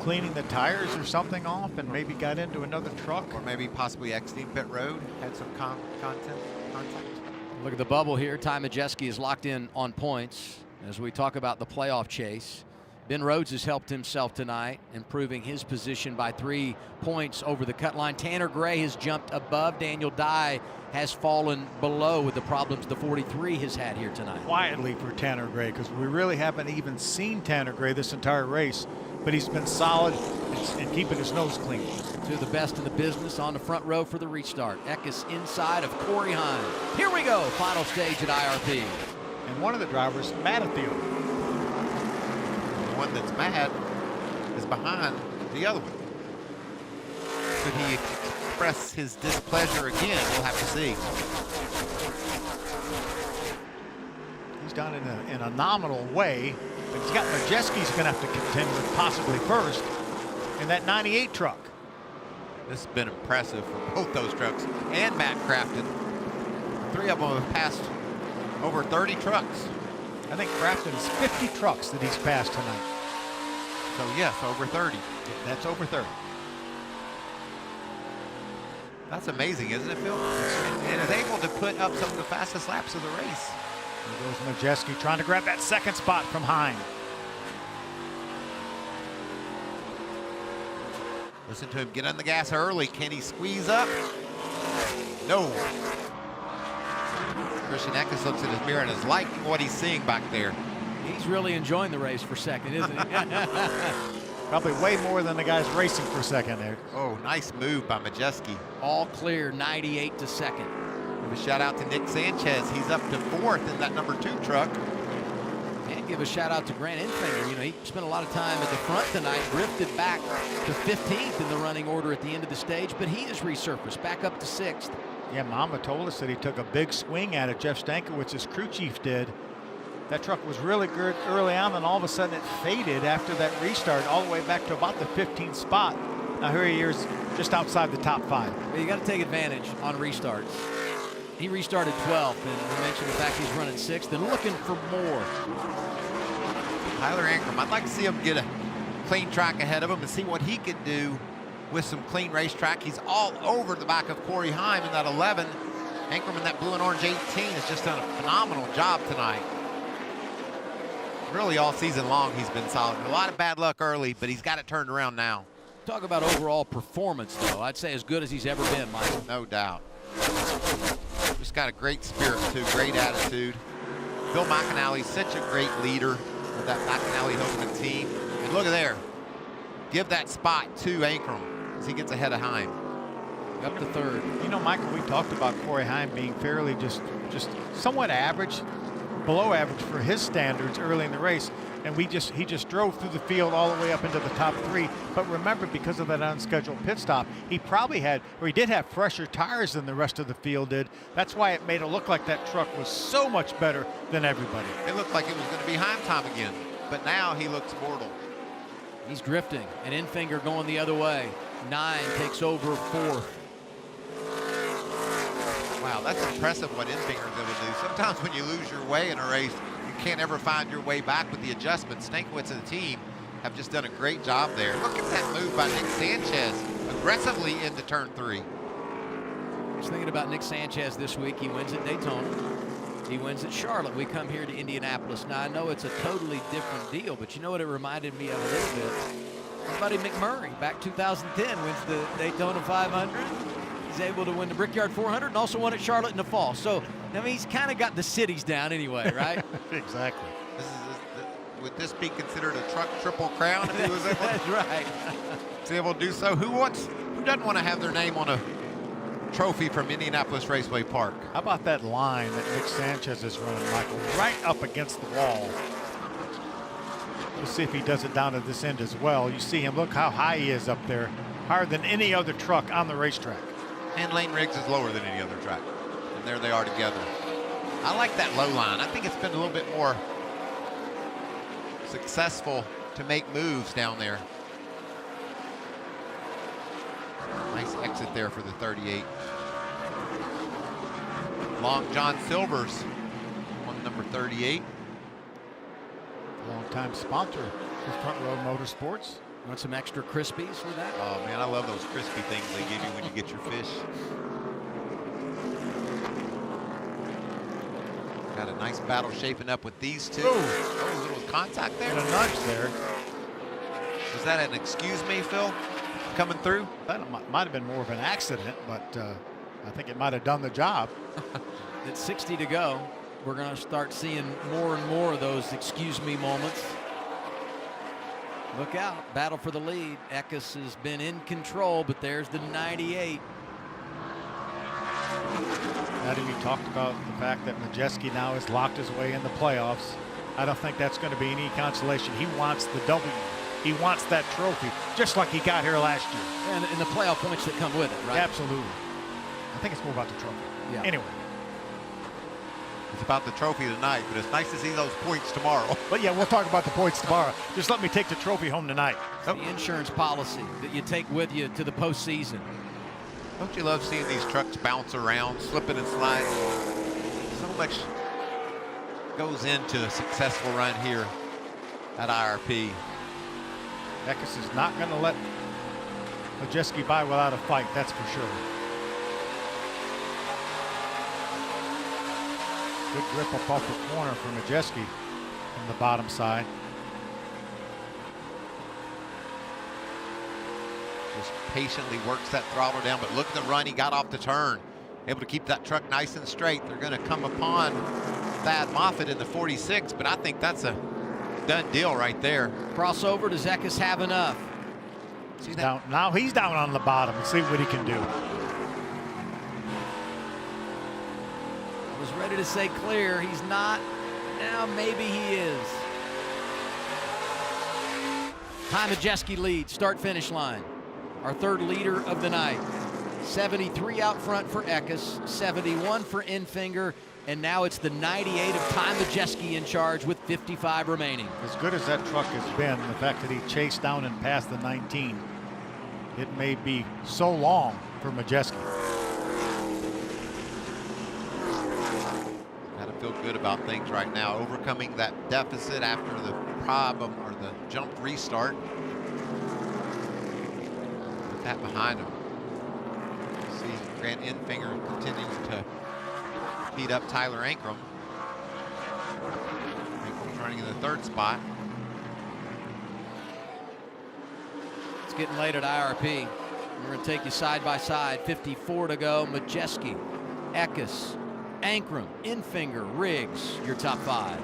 cleaning the tires or something off and maybe got into another truck? Or maybe possibly exiting pit road, had some contact. Look at the bubble here. Ty Majeski is locked in on points as we talk about the playoff chase. Ben Rhodes has helped himself tonight, improving his position by 3 points over the cut line. Tanner Gray has jumped above. Daniel Dye has fallen below with the problems the 43 has had here tonight. Quietly for Tanner Gray, because we really haven't even seen Tanner Gray this entire race, but he's been solid and keeping his nose clean. Two of the best in the business on the front row for the restart. Eckes inside of Corey Heim. Here we go, final stage at IRP. And one of the drivers, Matthew. The one that's mad is behind the other one. Could he express his displeasure again? We'll have to see. He's done it in a nominal way, but he's got Majeski's going to have to contend with possibly first in that 98 truck. This has been impressive for both those trucks and Matt Crafton. 3 of them have passed over 30 trucks. I think Crafton's 50 trucks that he's passed tonight. So yes, over 30. That's over 30. That's amazing, isn't it, Phil? And is able to put up some of the fastest laps of the race. There goes Majeski trying to grab that second spot from Heim. Listen to him get on the gas early. Can he squeeze up? No. Christian Eckes looks at his mirror and is liking what he's seeing back there. He's really enjoying the race for second, isn't he? Probably way more than the guys racing for second there. Oh, nice move by Majeski. All clear, 98 to second. Give a shout out to Nick Sanchez. He's up to 4th in that number 2 truck. And give a shout out to Grant Enfinger. You know, he spent a lot of time at the front tonight, drifted back to 15th in the running order at the end of the stage, but he has resurfaced back up to 6th. Yeah, Mama told us that he took a big swing at it. Jeff Stankiewicz, crew chief, did. That truck was really good early on, and all of a sudden it faded after that restart all the way back to about the 15th spot. Now here he is just outside the top 5. Well, you got to take advantage on restarts. He restarted 12th, and we mentioned the fact he's running 6th and looking for more. Tyler Ankrum, I'd like to see him get a clean track ahead of him and see what he could do with some clean racetrack. He's all over the back of Corey Heim in that 11. Ankrum in that blue and orange 18 has just done a phenomenal job tonight. Really all season long he's been solid. A lot of bad luck early, but he's got it turned around now. Talk about overall performance, though. I'd say as good as he's ever been, Michael. No doubt. Just got a great spirit, too. Great attitude. Bill McAnally's such a great leader of that McAnally-Hogan team. And look at there. Give that spot to Ankrum as he gets ahead of Heim. Up to 3rd. You know, Michael, we talked about Corey Heim being fairly just somewhat average, below average for his standards early in the race, and he just drove through the field all the way up into the top 3. But remember, because of that unscheduled pit stop, he did have fresher tires than the rest of the field did. That's why it made it look like that truck was so much better than everybody. It looked like it was going to be Heim time again, but now he looks mortal. He's drifting, and Enfinger going the other way. 9 takes over 4th. Wow, that's impressive what Enfinger's able to do. Sometimes when you lose your way in a race, you can't ever find your way back with the adjustments. Stankiewicz and the team have just done a great job there. Look at that move by Nick Sanchez, aggressively into turn 3. I was thinking about Nick Sanchez this week. He wins at Daytona. He wins at Charlotte. We come here to Indianapolis. Now, I know it's a totally different deal, but you know what it reminded me of a little bit? Buddy McMurray, back 2010, wins the Daytona 500. He's able to win the Brickyard 400 and also won at Charlotte in the fall. So, I mean, he's kind of got the cities down anyway, right? Exactly. Would this be considered a truck triple crown if he was able That's right. to be able to do so? Who doesn't want to have their name on a trophy from Indianapolis Raceway Park? How about that line that Nick Sanchez is running, Michael, right up against the wall? We'll see if he does it down to this end as well. You see him, look how high he is up there, higher than any other truck on the racetrack. And Lane Riggs is lower than any other track. And there they are together. I like that low line. I think it's been a little bit more successful to make moves down there. Nice exit there for the 38. Long John Silver's on number 38. Long-time sponsor for Front Row Motorsports. Want some extra Crispies for that? Oh man, I love those crispy things they give you when you get your fish. Got a nice battle shaping up with these two. Oh, a little contact there. And a nudge there. Was that an excuse me, Phil, coming through? That might have been more of an accident, but I think it might have done the job. At 60 to go, we're going to start seeing more and more of those excuse me moments. Look out, battle for the lead. Eckes has been in control, but there's the 98. Now, we talked about the fact that Majeski now has locked his way in the playoffs. I don't think that's going to be any consolation. He wants the W. He wants that trophy, just like he got here last year. And the playoff points that come with it, right? Absolutely. I think it's more about the trophy. Yeah. Anyway. It's about the trophy tonight, but it's nice to see those points tomorrow. But yeah, we'll talk about the points tomorrow. Just let me take the trophy home tonight. The insurance policy that you take with you to the postseason. Don't you love seeing these trucks bounce around, slipping and sliding? So much goes into a successful run here at IRP. Eckes is not going to let Majeski by without a fight, that's for sure. Good grip up off the corner for Majeski from the bottom side. Just patiently works that throttle down, but look at the run he got off the turn. Able to keep that truck nice and straight. They're going to come upon Thad Moffitt in the 46, but I think that's a done deal right there. Crossover, does Eckes have enough? See that? Down, now he's down on the bottom. Let's see what he can do. Was ready to say clear. He's not. Now maybe he is. Ty Majeski leads, start-finish line. Our third leader of the night. 73 out front for Eckes, 71 for Enfinger, and now it's the 98 of Ty Majeski in charge with 55 remaining. As good as that truck has been, the fact that he chased down and passed the 19, it may be so long for Majeski. Feel good about things right now, overcoming that deficit after the problem or the jump restart. Put that behind him. See Grant Enfinger continuing to beat up Tyler Ankrum. Ankram's running in the third spot. It's getting late at IRP. We're going to take you side by side. 54 to go. Majeski, Eckes, Ankrum, Enfinger, Riggs, your top five.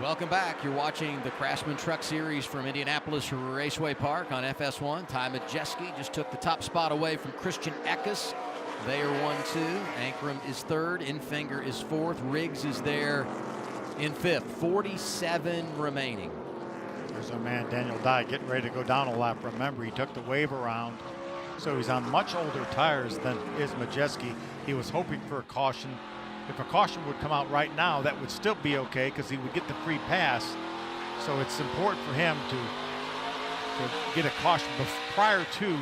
Welcome back. You're watching the Craftsman Truck Series from Indianapolis Raceway Park on FS1. Ty Majeski just took the top spot away from Christian Eckes. They are 1-2. Ankrum is third. Infinger is fourth. Riggs is there in fifth. 47 remaining. There's our man Daniel Dye getting ready to go down a lap. Remember, he took the wave around, so he's on much older tires than is Majeski. He was hoping for a caution. If a caution would come out right now, that would still be okay because he would get the free pass. So it's important for him to get a caution prior to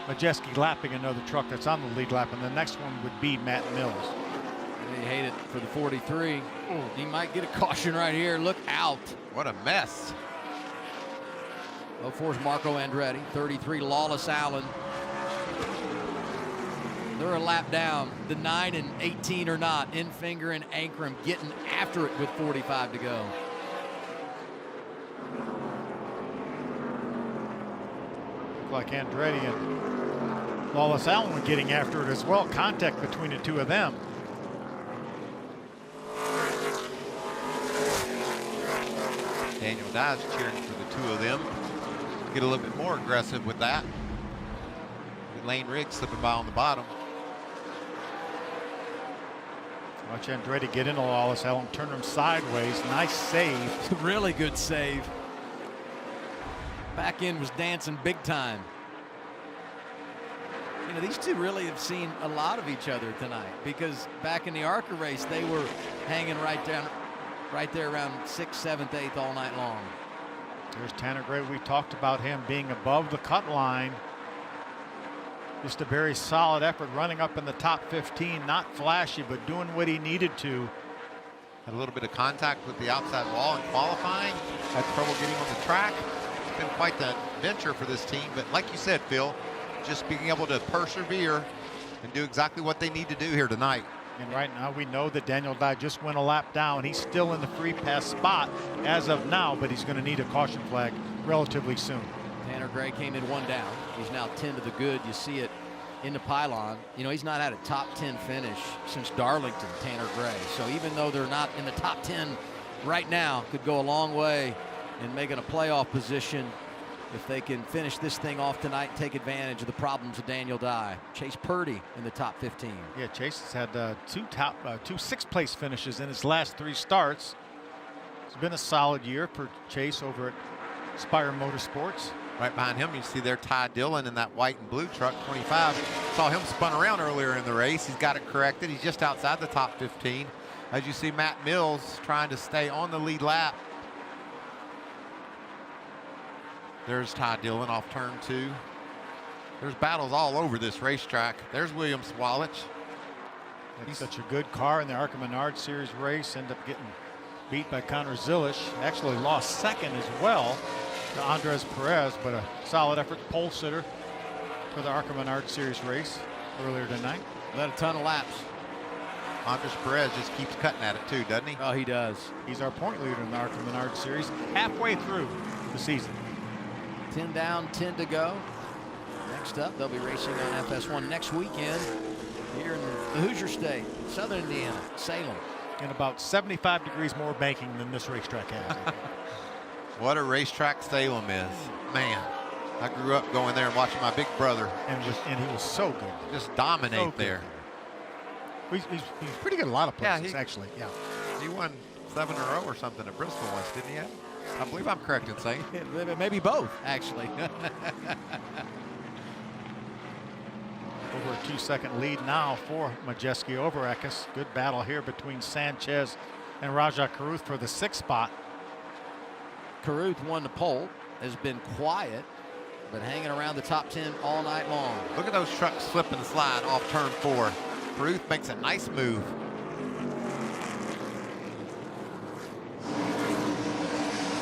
Majeski lapping another truck that's on the lead lap, and the next one would be Matt Mills. They hate it for the 43. Ooh, he might get a caution right here. Look out. What a mess. 04's Marco Andretti. 33, Lawless Allen. They're a lap down. The 9 and 18 are not. Infinger and Ankrum getting after it with 45 to go. Looked like Andretti and Lawless Allen were getting after it as well. Contact between the two of them. Daniel Dye's cheering for the two of them. Get a little bit more aggressive with that. Lane Riggs slipping by on the bottom. Watch Andretti get into Lawless Allen, turn him sideways. Nice save. Really good save. Back end was dancing big time. You know, these two really have seen a lot of each other tonight, because back in the ARCA race, they were hanging right there around 6th, 7th, 8th all night long. There's Tanner Gray. We talked about him being above the cut line. Just a very solid effort, running up in the top 15. Not flashy, but doing what he needed to. Had a little bit of contact with the outside wall in qualifying. Had trouble getting on the track. It's been quite the venture for this team. But like you said, Phil, just being able to persevere and do exactly what they need to do here tonight. And right now we know that Daniel Dye just went a lap down. He's still in the free pass spot as of now, but he's going to need a caution flag relatively soon. Tanner Gray came in one down. He's now 10 to the good. You see it in the pylon. You know, he's not had a top 10 finish since Darlington, Tanner Gray. So even though they're not in the top 10 right now, could go a long way in making a playoff position if they can finish this thing off tonight and take advantage of the problems of Daniel Dye. Chase Purdy in the top 15. Yeah, Chase has had two sixth place finishes in his last 3 starts. It's been a solid year for Chase over at Spire Motorsports. Right behind him, you see there Ty Dillon in that white and blue truck, 25. Saw him spun around earlier in the race. He's got it corrected. He's just outside the top 15. As you see Matt Mills trying to stay on the lead lap. There's Ty Dillon off turn 2. There's battles all over this racetrack. There's William Swallich. He's such a good car in the ARCA Menard Series race. Ended up getting beat by Connor Zilish. Actually lost second as well to Andres Perez, but a solid effort, pole sitter for the ARCA Menard Series race earlier tonight. Led a ton of laps. Andres Perez just keeps cutting at it too, doesn't he? Oh, he does. He's our point leader in the ARCA Menard Series, halfway through the season. 10 down, 10 to go. Next up, they'll be racing on FS1 next weekend here in the Hoosier State, Southern Indiana, Salem. And about 75 degrees more banking than this racetrack has. What a racetrack Salem is. Man, I grew up going there and watching my big brother. And he was so good. Just dominate so good there. He's pretty good at a lot of places, Yeah, actually. Yeah. He won 7 in a row or something at Bristol once, didn't he? I believe I'm correct in saying. Maybe both, actually. Over a 2-second lead now for Majeski over Eckes. Good battle here between Sanchez and Raja Caruth for the 6th spot. Caruth won the pole, has been quiet, but hanging around the top 10 all night long. Look at those trucks slip and slide off turn 4. Caruth makes a nice move.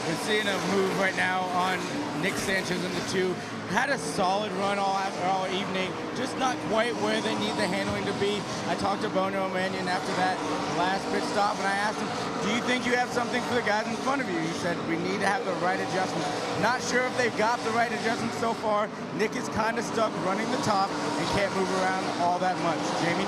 We're seeing a move right now on Nick Sanchez in the 2. Had a solid run all evening, just not quite where they need the handling to be. I talked to Bono Mannion after that last pit stop, and I asked him, do you think you have something for the guys in front of you? He said, we need to have the right adjustments. Not sure if they've got the right adjustments so far. Nick is kind of stuck running the top and can't move around all that much. Jamie?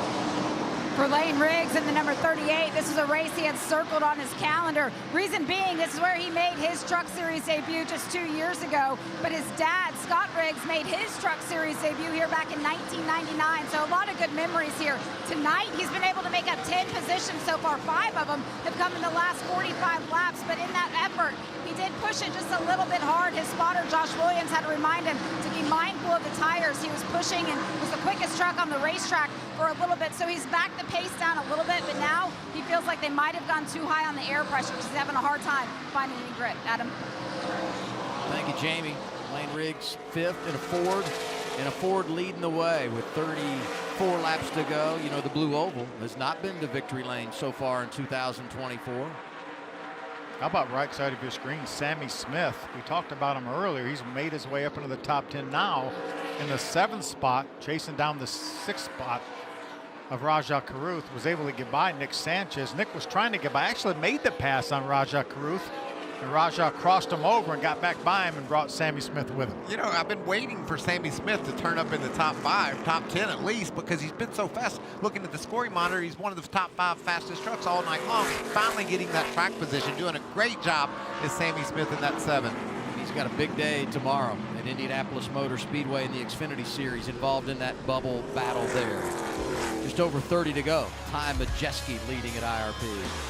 for Lane Riggs in the number 38. This was a race he had circled on his calendar. Reason being, this is where he made his Truck Series debut just 2 years ago. But his dad, Scott Riggs, made his Truck Series debut here back in 1999. So a lot of good memories here. Tonight, he's been able to make up 10 positions so far. 5 of them have come in the last 45 laps. But in that effort, he did push it just a little bit hard. His spotter, Josh Williams, had to remind him to be mindful of the tires. He was pushing and was the quickest truck on the racetrack for a little bit. So he's backed the pace down a little bit, but now he feels like they might have gone too high on the air pressure because he's having a hard time finding any grip. Adam. Thank you, Jamie. Lane Riggs 5th in a Ford, and a Ford leading the way with 34 laps to go. You know, the Blue Oval has not been to victory lane so far in 2024. How about right side of your screen, Sammy Smith? We talked about him earlier. He's made his way up into the top 10 now in the 7th spot, chasing down the 6th spot of Rajah Caruth. Was able to get by Nick Sanchez. Nick was trying to get by, actually made the pass on Rajah Caruth, and Rajah crossed him over and got back by him and brought Sammy Smith with him. You know, I've been waiting for Sammy Smith to turn up in the top 5, top 10 at least, because he's been so fast. Looking at the scoring monitor, he's one of the top 5 fastest trucks all night long. Finally getting that track position, doing a great job is Sammy Smith in that 7. He's got a big day tomorrow at Indianapolis Motor Speedway in the Xfinity Series, involved in that bubble battle there. Just over 30 to go. Ty Majeski leading at IRP.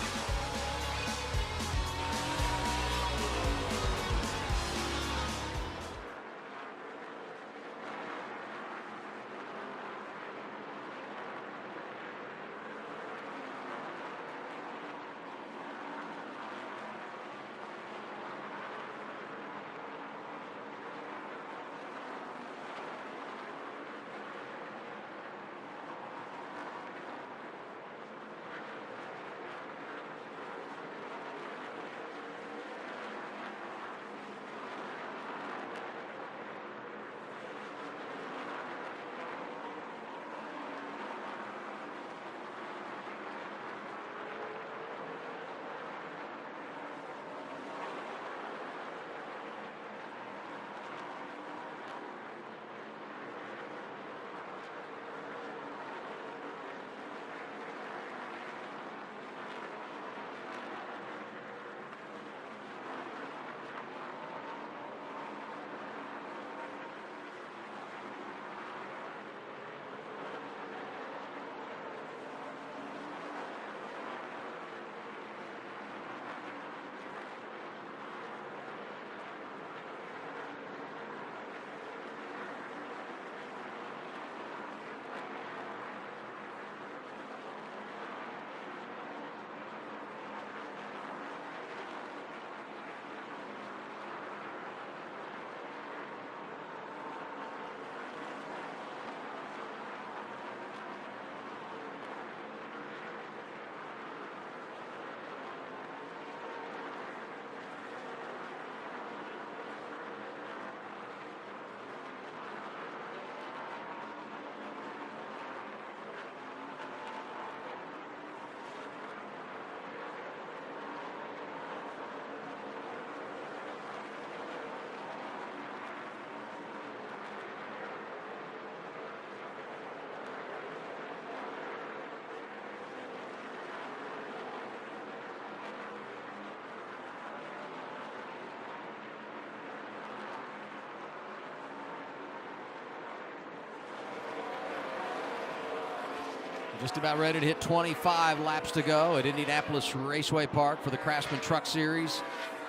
Just about ready to hit 25 laps to go at Indianapolis Raceway Park for the Craftsman Truck Series.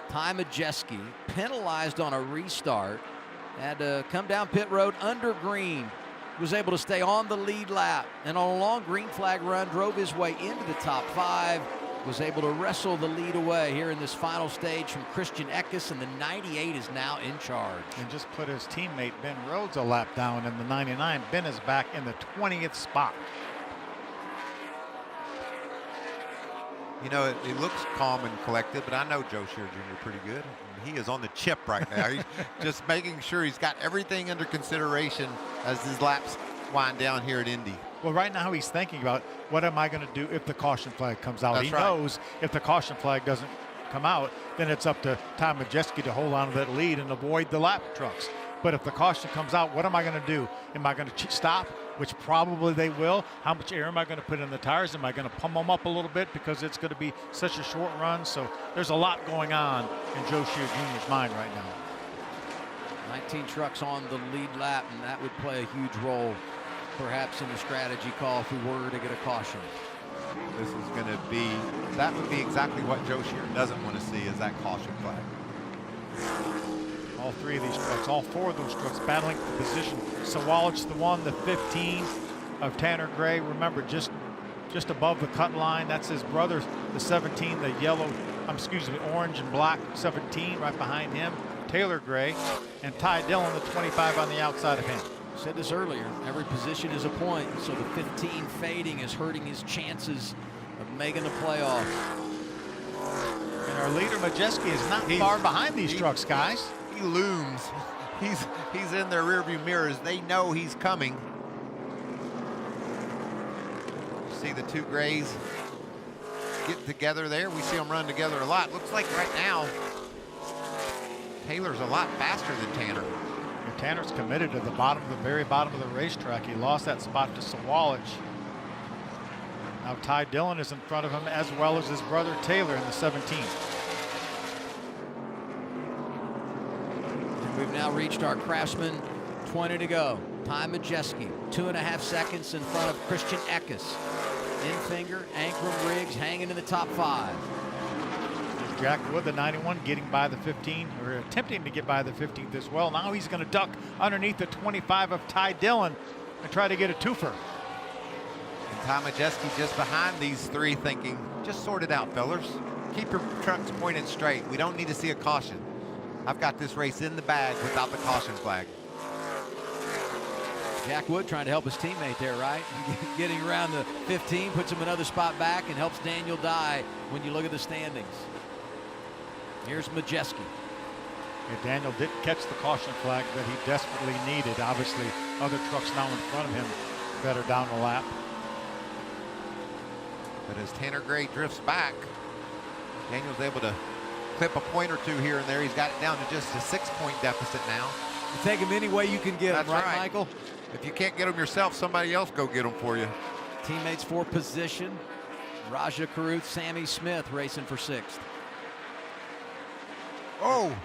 Ty Majeski, penalized on a restart, had to come down pit road under green. Was able to stay on the lead lap, and on a long green flag run, drove his way into the top 5. Was able to wrestle the lead away here in this final stage from Christian Eckes, and the 98 is now in charge. And just put his teammate Ben Rhodes a lap down in the 99. Ben is back in the 20th spot. You know, it looks calm and collected, but I know Joe Scheer Jr. pretty good. He is on the chip right now. He's just making sure he's got everything under consideration as his laps wind down here at Indy. Well, right now he's thinking about, what am I going to do if the caution flag comes out? That's he right. knows if the caution flag doesn't come out, then it's up to Ty Majeski to hold on to that lead and avoid the lap trucks. But if the caution comes out, what am I going to do? Am I going to stop? which probably they will. How much air am I going to put in the tires? Am I going to pump them up a little bit because it's going to be such a short run? So there's a lot going on in Joe Shear Jr.'s mind right now. 19 trucks on the lead lap, and that would play a huge role perhaps in the strategy call if we were to get a caution. This is going to be, that would be exactly what Joe Shear doesn't want to see, is that caution flag. All three of these trucks, all four of those trucks battling for position. Sawalich, the one, the 15 of Tanner Gray. Remember, just above the cut line, that's his brother, the 17, the yellow, orange and black 17 right behind him. Taylor Gray, and Ty Dillon, the 25 on the outside of him. Said this earlier, every position is a point, so the 15 fading is hurting his chances of making the playoffs. And our leader, Majeski, is not far behind these trucks, guys. He looms. He's in their rearview mirrors. They know he's coming. See the two Grays get together there. We see them run together a lot. Looks like right now Taylor's a lot faster than Tanner. And Tanner's committed to the bottom, the very bottom of the racetrack. He lost that spot to Sawalich. Now Ty Dillon is in front of him, as well as his brother Taylor in the 17. And we've now reached our Craftsman 20 to go. Ty Majeski, 2.5 seconds in front of Christian Eckes. Infinger, Ankrum, Riggs hanging in the top 5. Jack Wood, the 91, getting by the 15, or attempting to get by the 15th as well. Now he's going to duck underneath the 25 of Ty Dillon and try to get a twofer. And Ty Majeski just behind these three thinking, just sort it out, fellas. Keep your trucks pointed straight. We don't need to see a caution. I've got this race in the bag without the caution flag. Jack Wood trying to help his teammate there, right? Getting around the 15, puts him another spot back and helps Daniel Dye when you look at the standings. Here's Majeski. Yeah, Daniel didn't catch the caution flag that he desperately needed. Obviously, other trucks now in front of him better down the lap. But as Tanner Gray drifts back, Daniel's able to clip a point or two here and there. He's got it down to just a 6-point deficit now. You take him any way you can get him, right, Michael? If you can't get them yourself, somebody else go get them for you. Teammates for position. Raja Caruth, Sammy Smith racing for 6th. Oh,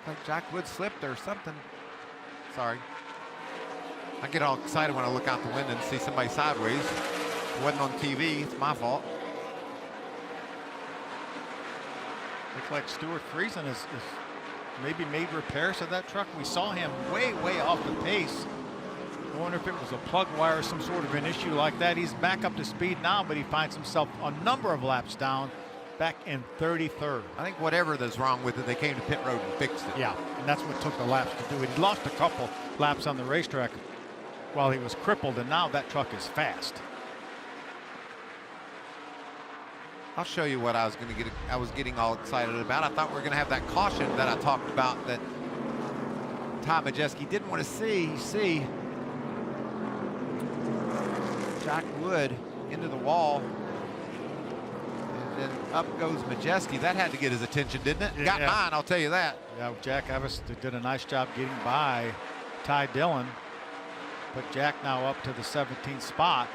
like Jack Wood slipped or something. Sorry. I get all excited when I look out the window and see somebody sideways. It wasn't on TV, it's my fault. Looks like Stuart Friesen is maybe made repairs to that truck. We saw him way off the pace. I wonder if it was a plug wire or some sort of an issue like that. He's back up to speed now, but he finds himself a number of laps down, back in 33rd. I think whatever that's wrong with it, they came to pit road and fixed it. Yeah, and that's what took the laps to do it. He lost a couple laps on the racetrack while he was crippled, and now that truck is fast. I'll show you what I was getting all excited about. I thought we were going to have that caution that I talked about that Ty Majeski didn't want to see. You see Jack Wood into the wall, and then up goes Majeski. That had to get his attention, didn't it? Got mine, I'll tell you that. Yeah, Jack Evans did a nice job getting by Ty Dillon. Put Jack now up to the 17th spot.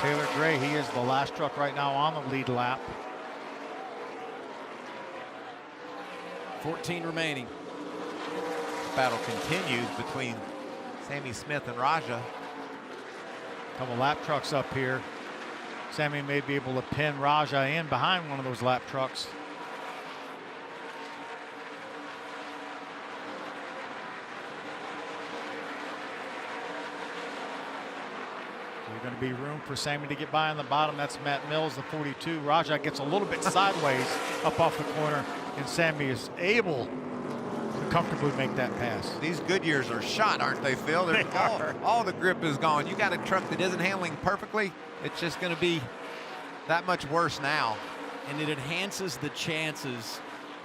Taylor Gray, he is the last truck right now on the lead lap. 14 remaining. Battle continues between Sammy Smith and Raja. Couple lap trucks up here. Sammy may be able to pin Raja in behind one of those lap trucks. There's going to be room for Sammy to get by on the bottom. That's Matt Mills, the 42. Raja gets a little bit sideways up off the corner, and Sammy is able to comfortably make that pass. These Goodyears are shot, aren't they, Phil? They are. All the grip is gone. You got a truck that isn't handling perfectly. It's just going to be that much worse now. And it enhances the chances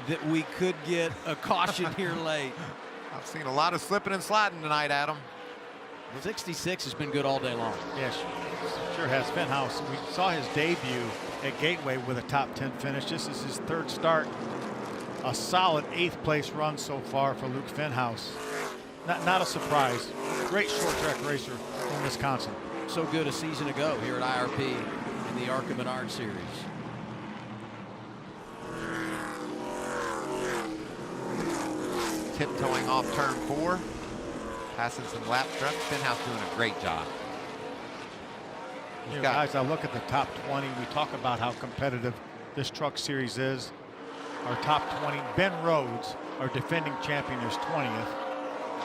that we could get a caution here late. I've seen a lot of slipping and sliding tonight, Adam. 66 has been good all day long. Yes, sure has. Fenhouse, we saw his debut at Gateway with a top 10 finish. This is his third start a solid 8th place run so far for Luke Fenhaus. Not a surprise. Great short track racer from Wisconsin. So good a season ago here at IRP in the ARCA Menard Series. Tiptoeing off turn 4, passing some lap trucks. Fenhaus doing a great job. You know, guys, I look at the top 20. We talk about how competitive this truck series is. Our top 20, Ben Rhodes, our defending champion, is 20th.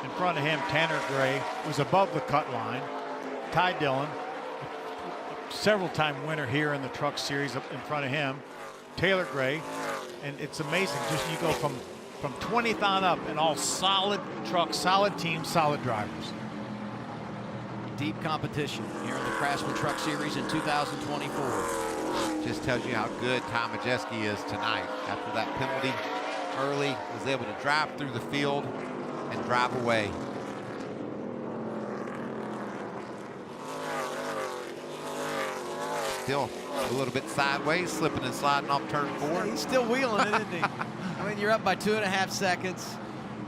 In front of him, Tanner Gray was above the cut line. Ty Dillon, several-time winner here in the truck series, up in front of him. Taylor Gray, and it's amazing. Just you go from 20th on up, and all solid trucks, solid teams, solid drivers. Deep competition here in the Craftsman Truck Series in 2024. Just tells you how good Tom Majeski is tonight. After that penalty early, was able to drive through the field and drive away. Still a little bit sideways, slipping and sliding off turn 4. He's still wheeling it, isn't he? I mean, you're up by 2.5 seconds,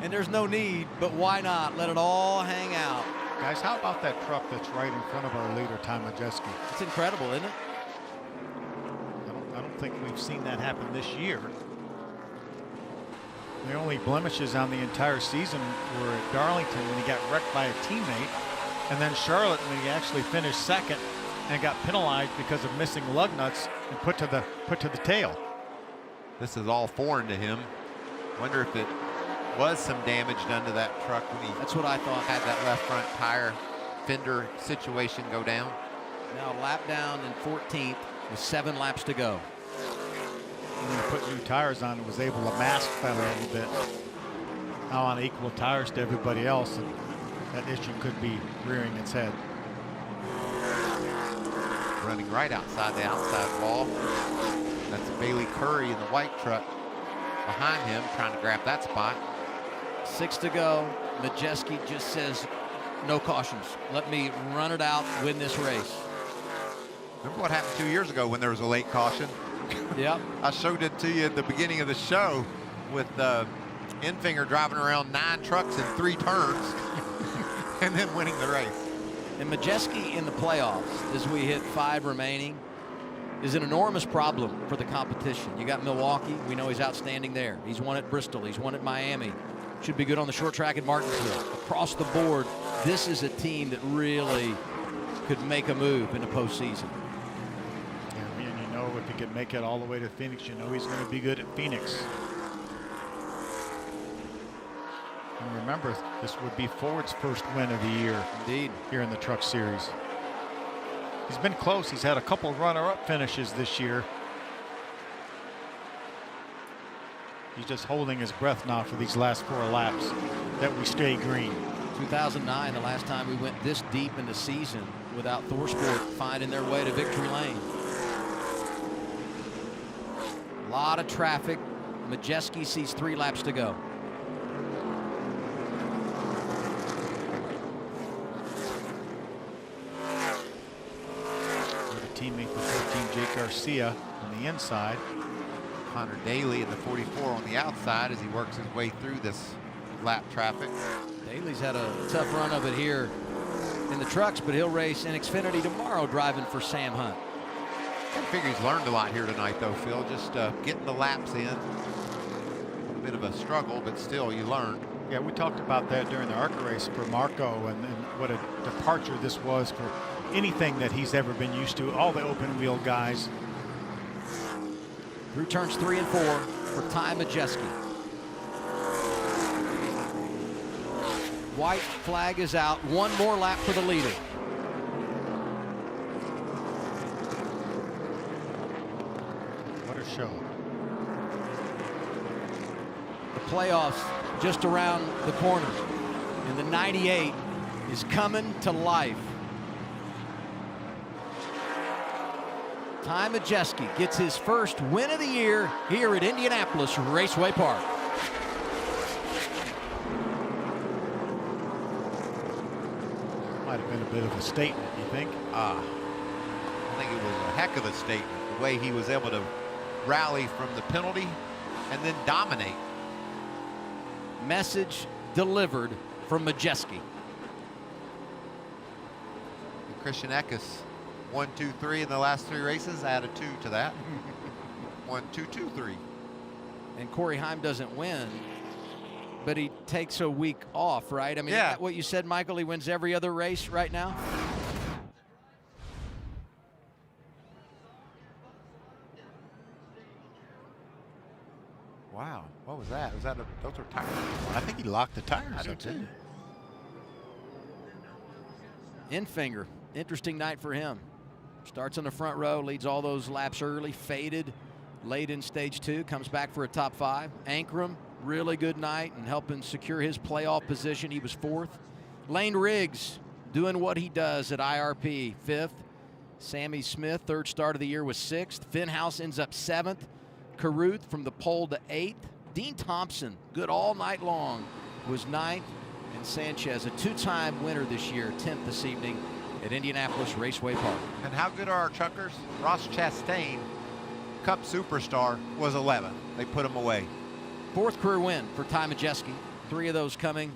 and there's no need, but why not? Let it all hang out. Guys, how about that truck that's right in front of our leader, Tom Majeski? It's incredible, isn't it? I don't think we've seen that happen this year. The only blemishes on the entire season were at Darlington when he got wrecked by a teammate, and then Charlotte when he actually finished second and got penalized because of missing lug nuts and put to the tail. This is all foreign to him. Wonder if it was some damage done to that truck when he That's what I thought. had that left front tire fender situation go down. Now lap down in 14th with 7 laps to go. And he put new tires on and was able to mask that a little bit. Now on equal tires to everybody else, and that issue could be rearing its head. Running right outside the outside wall. That's Bailey Curry in the white truck behind him, trying to grab that spot. 6 to go. Majeski just says, no cautions. Let me run it out, win this race. Remember what happened 2 years ago when there was a late caution? Yep. I showed it to you at the beginning of the show with Enfinger driving around 9 trucks in 3 turns and then winning the race. And Majeski in the playoffs, as we hit 5 remaining, is an enormous problem for the competition. You got Milwaukee. We know he's outstanding there. He's won at Bristol. He's won at Miami. Should be good on the short track at Martinsville. Across the board, this is a team that really could make a move in the postseason. Yeah, and you know if he could make it all the way to Phoenix, you know he's going to be good at Phoenix. And remember, this would be Ford's first win of the year. Indeed. Here in the Truck Series. He's been close. He's had a couple runner-up finishes this year. He's just holding his breath now for these last 4 laps that we stay green. 2009, the last time we went this deep in the season without ThorSport finding their way to victory lane. A lot of traffic. Majeski sees 3 laps to go. Teammate for 13, Jake Garcia on the inside. Connor Daly in the 44 on the outside as he works his way through this lap traffic. Daly's had a tough run of it here in the trucks, but he'll race in Xfinity tomorrow driving for Sam Hunt. I figure he's learned a lot here tonight though, Phil, just getting the laps in. A bit of a struggle, but still you learn. Yeah, we talked about that during the ARCA race for Marco and what a departure this was for anything that he's ever been used to, all the open wheel guys. Through turns 3 and 4 for Ty Majeski. White flag is out. 1 more lap for the leader. What a show. The playoffs just around the corner. And the 98 is coming to life. Ty Majeski gets his first win of the year here at Indianapolis Raceway Park. Might have been a bit of a statement, you think? I think it was a heck of a statement, the way he was able to rally from the penalty and then dominate. Message delivered from Majeski. Christian Eckes, 1, 2, 3 in the last 3 races. Add a 2 to that. 1, 2, 2, 3. And Corey Heim doesn't win, but he takes a week off, right? I mean, yeah. Isn't that what you said, Michael? He wins every other race right now? Wow, what was that? Was that those were tires? I think he locked the tires. I do too. Infinger, interesting night for him. Starts on the front row, leads all those laps early, faded late in stage 2, comes back for a top 5. Ankrum, really good night and helping secure his playoff position. He was 4th. Lane Riggs doing what he does at IRP, 5th. Sammy Smith, 3rd start of the year, was 6th. Finhouse ends up 7th. Caruth from the pole to 8th. Dean Thompson, good all night long, was 9th. And Sanchez, a 2-time winner this year, 10th this evening at Indianapolis Raceway Park. And how good are our chuckers? Ross Chastain, Cup superstar, was 11th. They put him away. 4th career win for Ty Majeski. 3 of those coming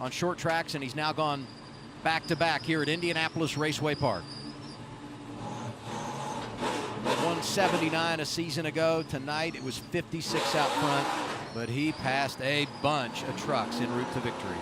on short tracks, and he's now gone back-to-back here at Indianapolis Raceway Park. 179 a season ago. Tonight it was 56 out front, but he passed a bunch of trucks en route to victory.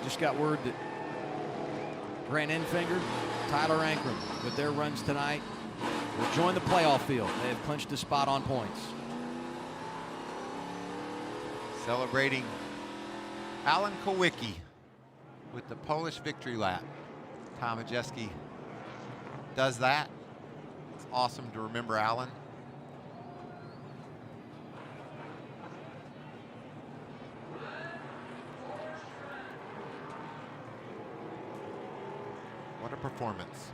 Just got word that Grant Enfinger, Tyler Ankrum, with their runs tonight, will join the playoff field. They have clinched a spot on points. Celebrating Alan Kowicki with the Polish victory lap. Ty Majeski does that. It's awesome to remember Alan. What a performance.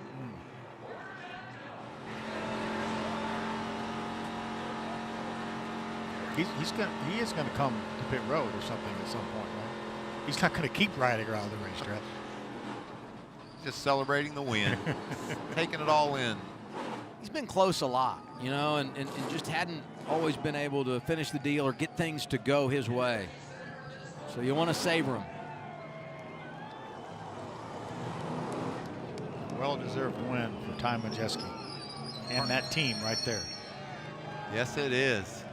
He is going to come to pit road or something at some point, right? He's not going to keep riding around the racetrack. Just celebrating the win, taking it all in. He's been close a lot, you know, and just hadn't always been able to finish the deal or get things to go his way. So you want to savor him. Well-deserved win for Ty Majeski and that team right there. Yes, it is.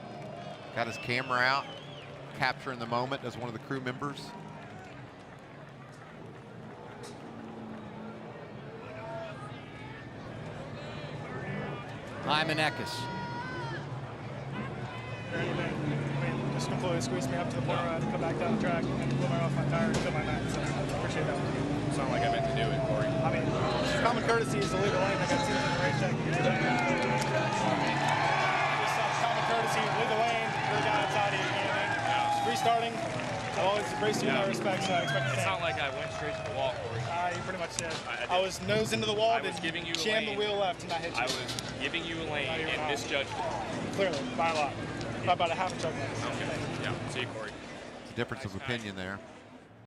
Got his camera out, capturing the moment as one of the crew members. Hyman Eckes. Just completely squeezed me up to the point where I had to come back down the track and blew my off my tire and fill my mat. So I appreciate that. It's not like I meant to do it, Corey. I mean, common courtcy is to leave the lane. I got teams in the racetrack. Common courtesy, leave the lane, you're down outside of you. You know what I mean? Restarting. I've always embraced you in that respect, so I expect the same. It's not like I went straight to the wall, Corey. You pretty much did. I was nose into the wall, I was giving you a jammed lane. the wheel left and I hit you. I was giving you a lane and misjudged it. Clearly, by a lot. By about a half a truck length. Okay. Yeah. See you, Corey. It's a difference of opinion there.